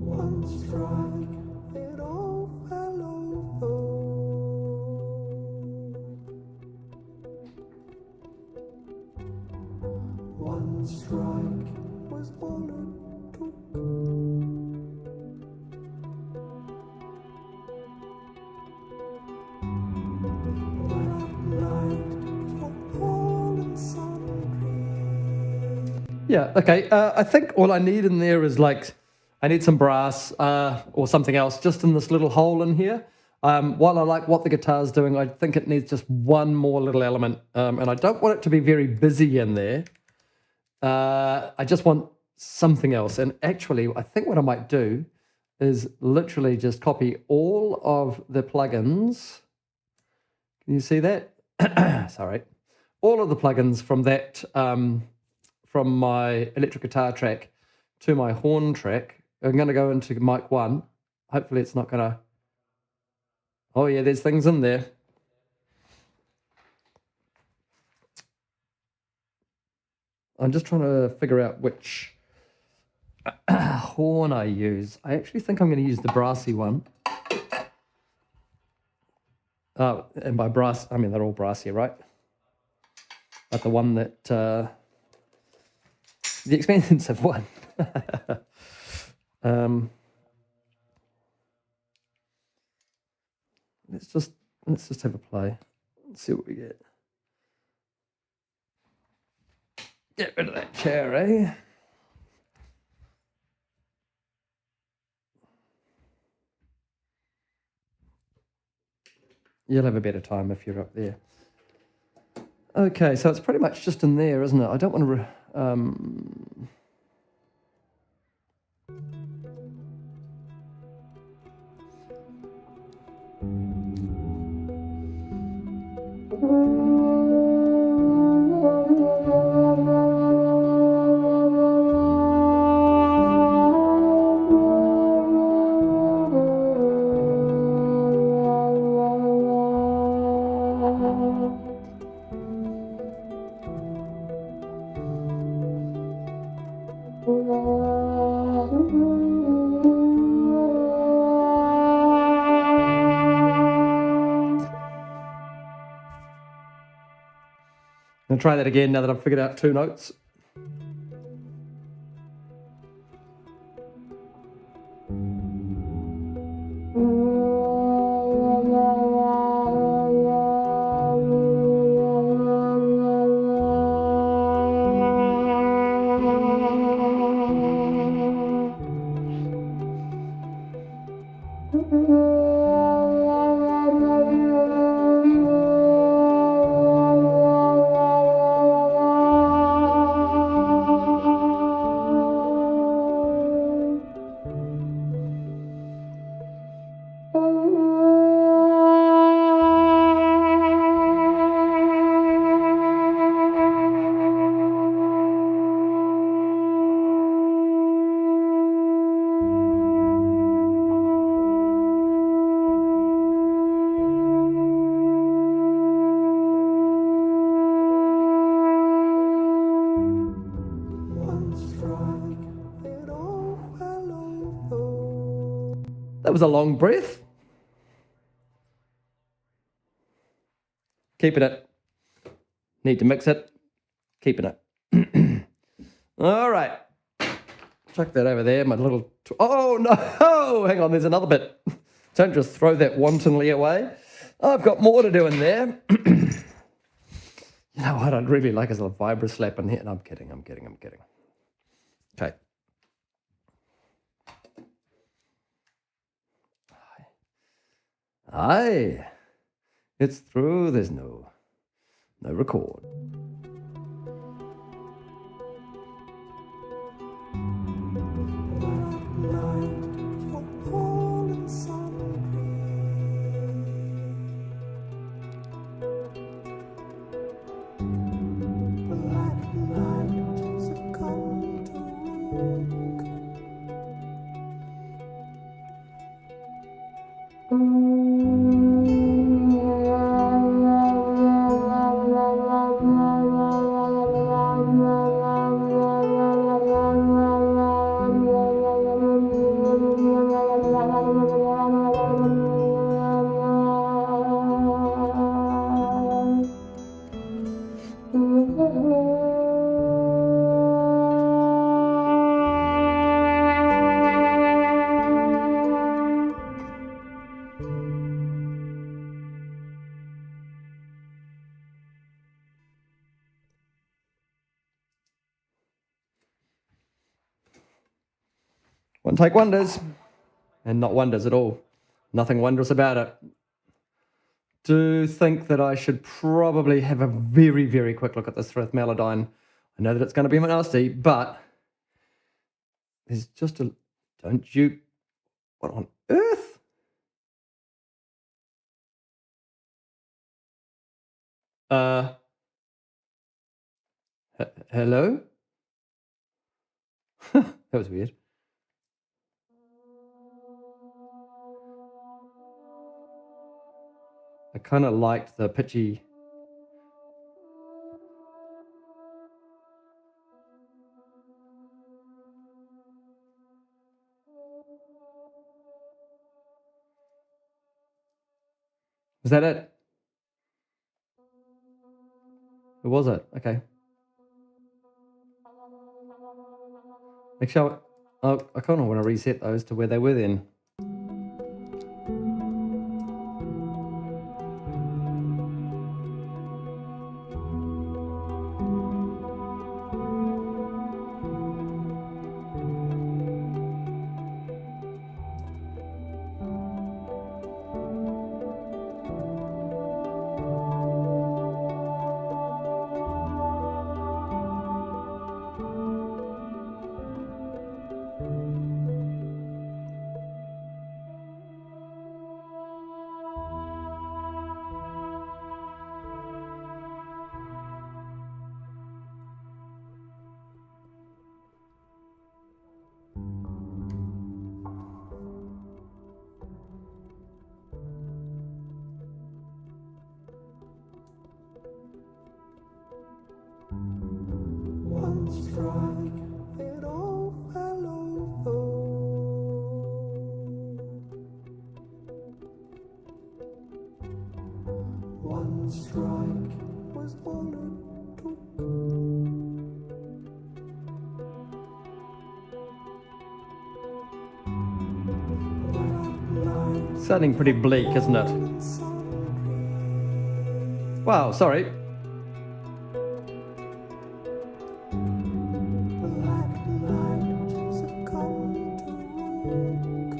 One strike, it all fell over. One strike was all it took. Yeah, okay. I think all I need in there is like, I need some brass or something else just in this little hole in here. While I like what the guitar's doing, I think it needs just one more little element. And I don't want it to be very busy in there. I just want something else. And actually, I think what I might do is literally just copy all of the plugins. Can you see that? Sorry. All of the plugins from that, from my electric guitar track to my horn track. I'm going to go into mic 1. Hopefully it's not going to... Oh yeah, there's things in there. I'm just trying to figure out which horn I use. I actually think I'm going to use the brassy one. And by brass, I mean they're all brassy, right? But the one that... the expensive one. Let's just have a play. Let's see what we get. Get rid of that chair, eh? You'll have a better time if you're up there. Okay, so it's pretty much just in there, isn't it? I don't want to... I'll try that again now that I've figured out 2 notes. That was a long breath. Keeping it. Need to mix it. Keeping it. All right. Chuck that over there, my little... Oh, no! Hang on, there's another bit. Don't just throw that wantonly away. I've got more to do in there. You know what I'd really like is a vibra slap in here. And I'm kidding. Okay. Aye. It's through. There's no record. One take wonders, and not wonders at all. Nothing wondrous about it. Do think that I should probably have a very, very quick look at this Thrith Melodyne. I know that it's going to be nasty, but there's just a... Don't you... What on earth? Hello? That was weird. I kind of liked the pitchy... Was that it? Or was it? Okay. Actually, I kind of want to reset those to where they were then. One strike was all it took. Sounding pretty bleak, isn't it? Wow, sorry. Black night succumbed to rook.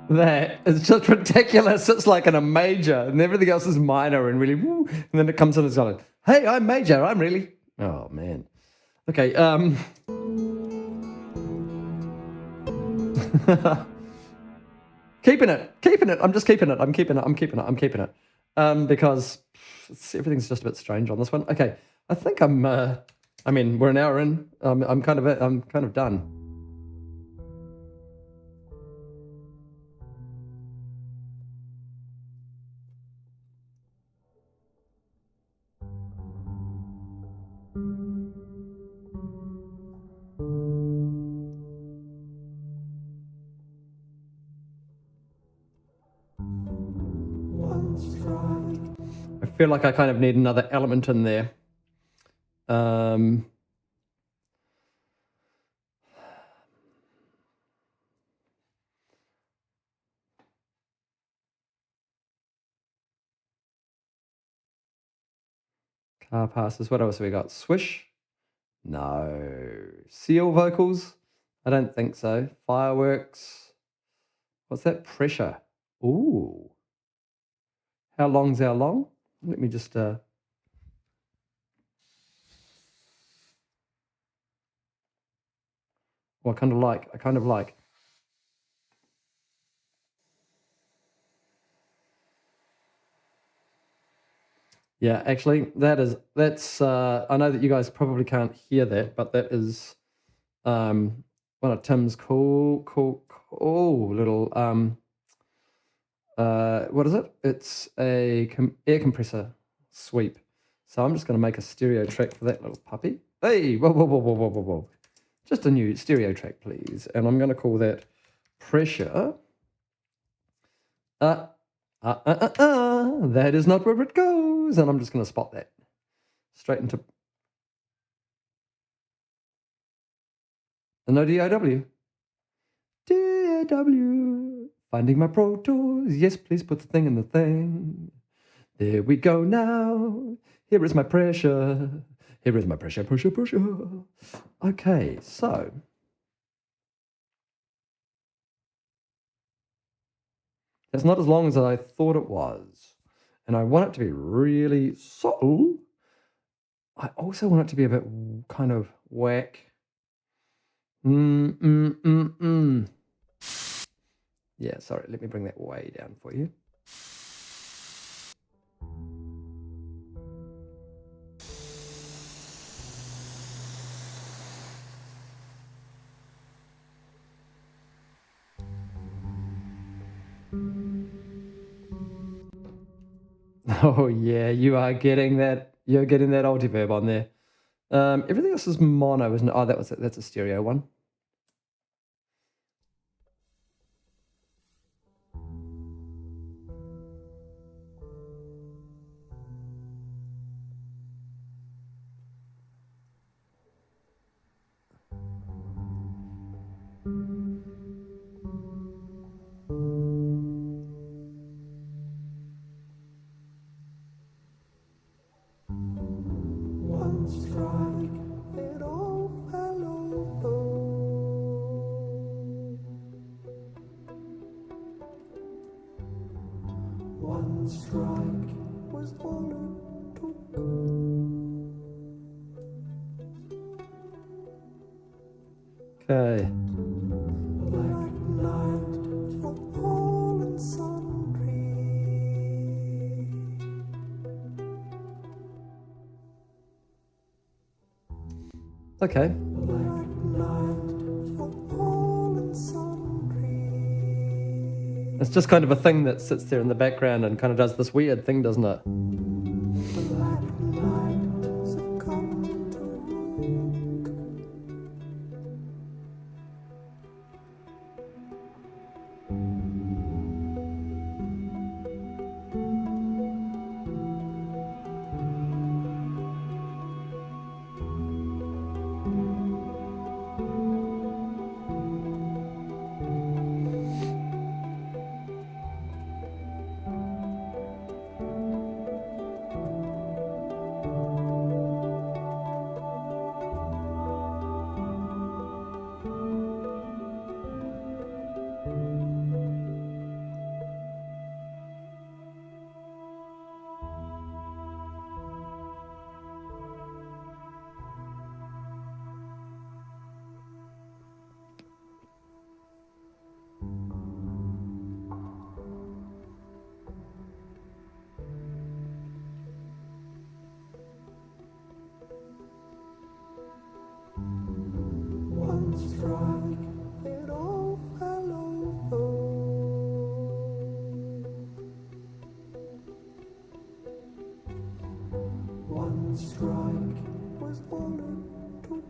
That is just ridiculous. It's like in a major, and everything else is minor and really woo. And then it comes in and it's like, hey, I'm major. I'm really. Oh man. Okay. Keeping it. I'm just keeping it. I'm keeping it. Because everything's just a bit strange on this one. Okay. I think I'm. I mean, we're an hour in. I'm kind of done. One strike. I feel like I kind of need another element in there. Car passes. What else have we got? Swish? No. Seal vocals? I don't think so. Fireworks? What's that? Pressure. Ooh. How long's our long? Let me just well, I kind of like. Yeah, actually, that's I know that you guys probably can't hear that, but that is one of Tim's cool little what is it? It's a air compressor sweep. So I'm just going to make a stereo track for that little puppy. Hey, whoa. Just a new stereo track, please. And I'm going to call that Pressure. That is not where it goes. And I'm just going to spot that straight into... No DAW. DAW. Finding my Pro Tools. Yes, please put the thing in the thing. There we go now. Here is my pressure. Here is my pressure. Okay, so... It's not as long as I thought it was. And I want it to be really subtle. I also want it to be a bit kind of whack. Yeah, sorry, let me bring that way down for you. Oh yeah, you are getting that. You're getting that multiverb on there. Everything else is mono, isn't it? Oh, that's a stereo one. One strike, it all fell over. One strike was all it took. Okay. Black night for all and sundry. Okay. Black night for all and sundry. It's just kind of a thing that sits there in the background and kind of does this weird thing, doesn't it? Black night succumbed to one strike, it all fell over. One strike was all it took.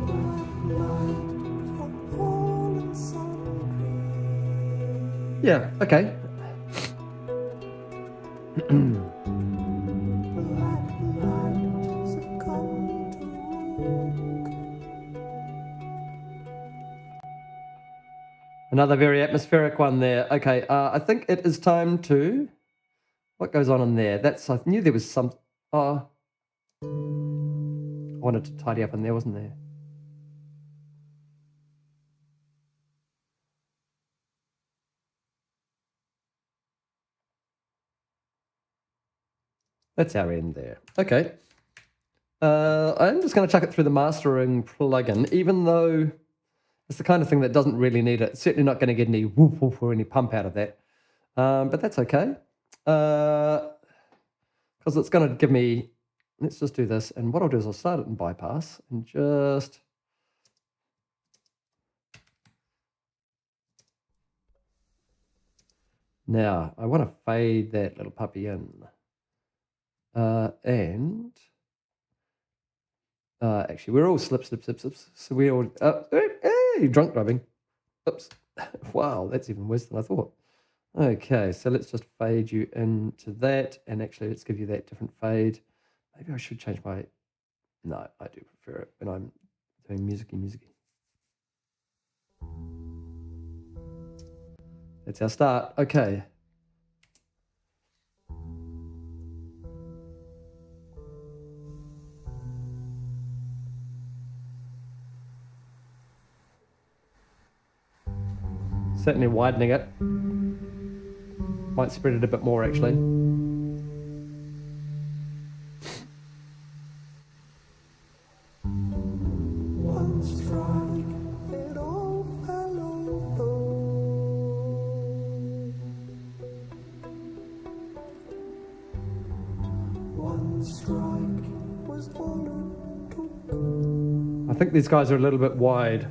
Black night for all and sundry. Yeah, okay. Black night succumbed to Another very atmospheric one there. Okay, I think it is time to... What goes on in there? That's... I knew there was some... I wanted to tidy up in there, wasn't there? That's our end there. Okay. I'm just going to chuck it through the mastering plugin, even though it's the kind of thing that doesn't really need it. It's certainly not going to get any whoop whoop or any pump out of that. But that's okay. Because it's going to give me... Let's just do this. And what I'll do is I'll start it in bypass and just... Now, I want to fade that little puppy in. Actually, we're all slip. So we all... hey, drunk driving. Oops. Wow, that's even worse than I thought. Okay, so let's just fade you into that. And actually, let's give you that different fade. Maybe I should change my... No, I do prefer it when I'm doing musicy. That's our start. Okay. Certainly widening it. Might spread it a bit more, actually. one strike, it all fell over. One strike was all it took. I think these guys are a little bit wide.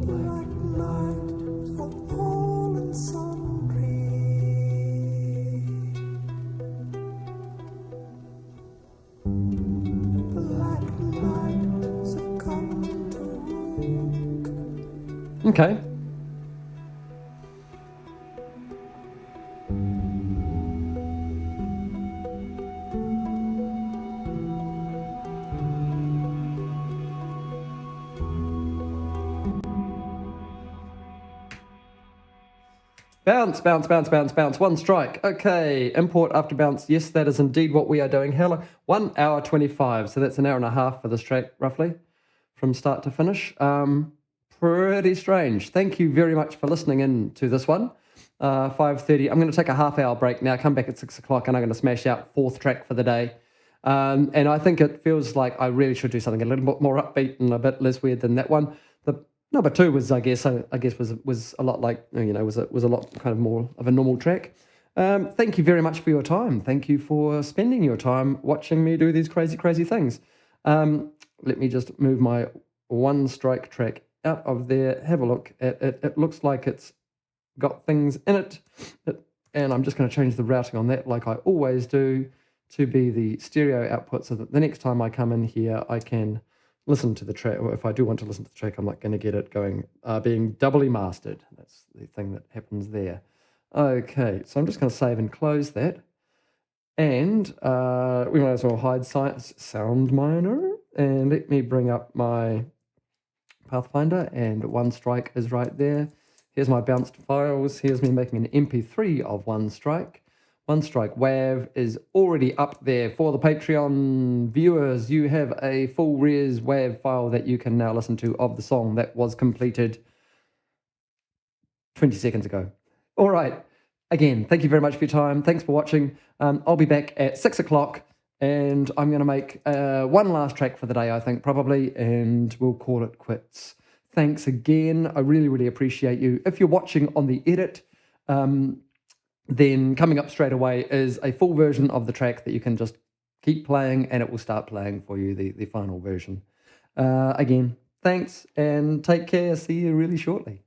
Black night for all and sundry. Black night succumbed to Okay. Bounce. One strike. Okay. Import after bounce. Yes, that is indeed what we are doing. How long? 1 hour 25. So that's an hour and a half for this track, roughly, from start to finish. Pretty strange. Thank you very much for listening in to this one. 5:30. I'm going to take a half-hour break now. Come back at 6 o'clock, and I'm going to smash out fourth track for the day. And I think it feels like I really should do something a little bit more upbeat and a bit less weird than that one. The number two was, I guess, was a lot like, was a lot kind of more of a normal track. Thank you very much for your time. Thank you for spending your time watching me do these crazy, crazy things. Let me just move my one strike track out of there. Have a look at it. It looks like it's got things in it. And I'm just going to change the routing on that like I always do to be the stereo output so that the next time I come in here, I can listen to the track. Or if I do want to listen to the track, I'm not going to get it going, being doubly mastered. That's the thing that happens there. Okay, so I'm just going to save and close that. And we might as well hide sound miner. And let me bring up my Pathfinder, and One Strike is right there. Here's my bounced files. Here's me making an MP3 of One Strike. One Strike WAV is already up there for the Patreon viewers. You have a full res WAV file that you can now listen to of the song that was completed 20 seconds ago. All right. Again, thank you very much for your time. Thanks for watching. I'll be back at 6 o'clock, and I'm going to make one last track for the day, I think, probably, and we'll call it quits. Thanks again. I really, really appreciate you. If you're watching on the edit, then coming up straight away is a full version of the track that you can just keep playing, and it will start playing for you, the final version. Again, thanks, and take care. See you really shortly.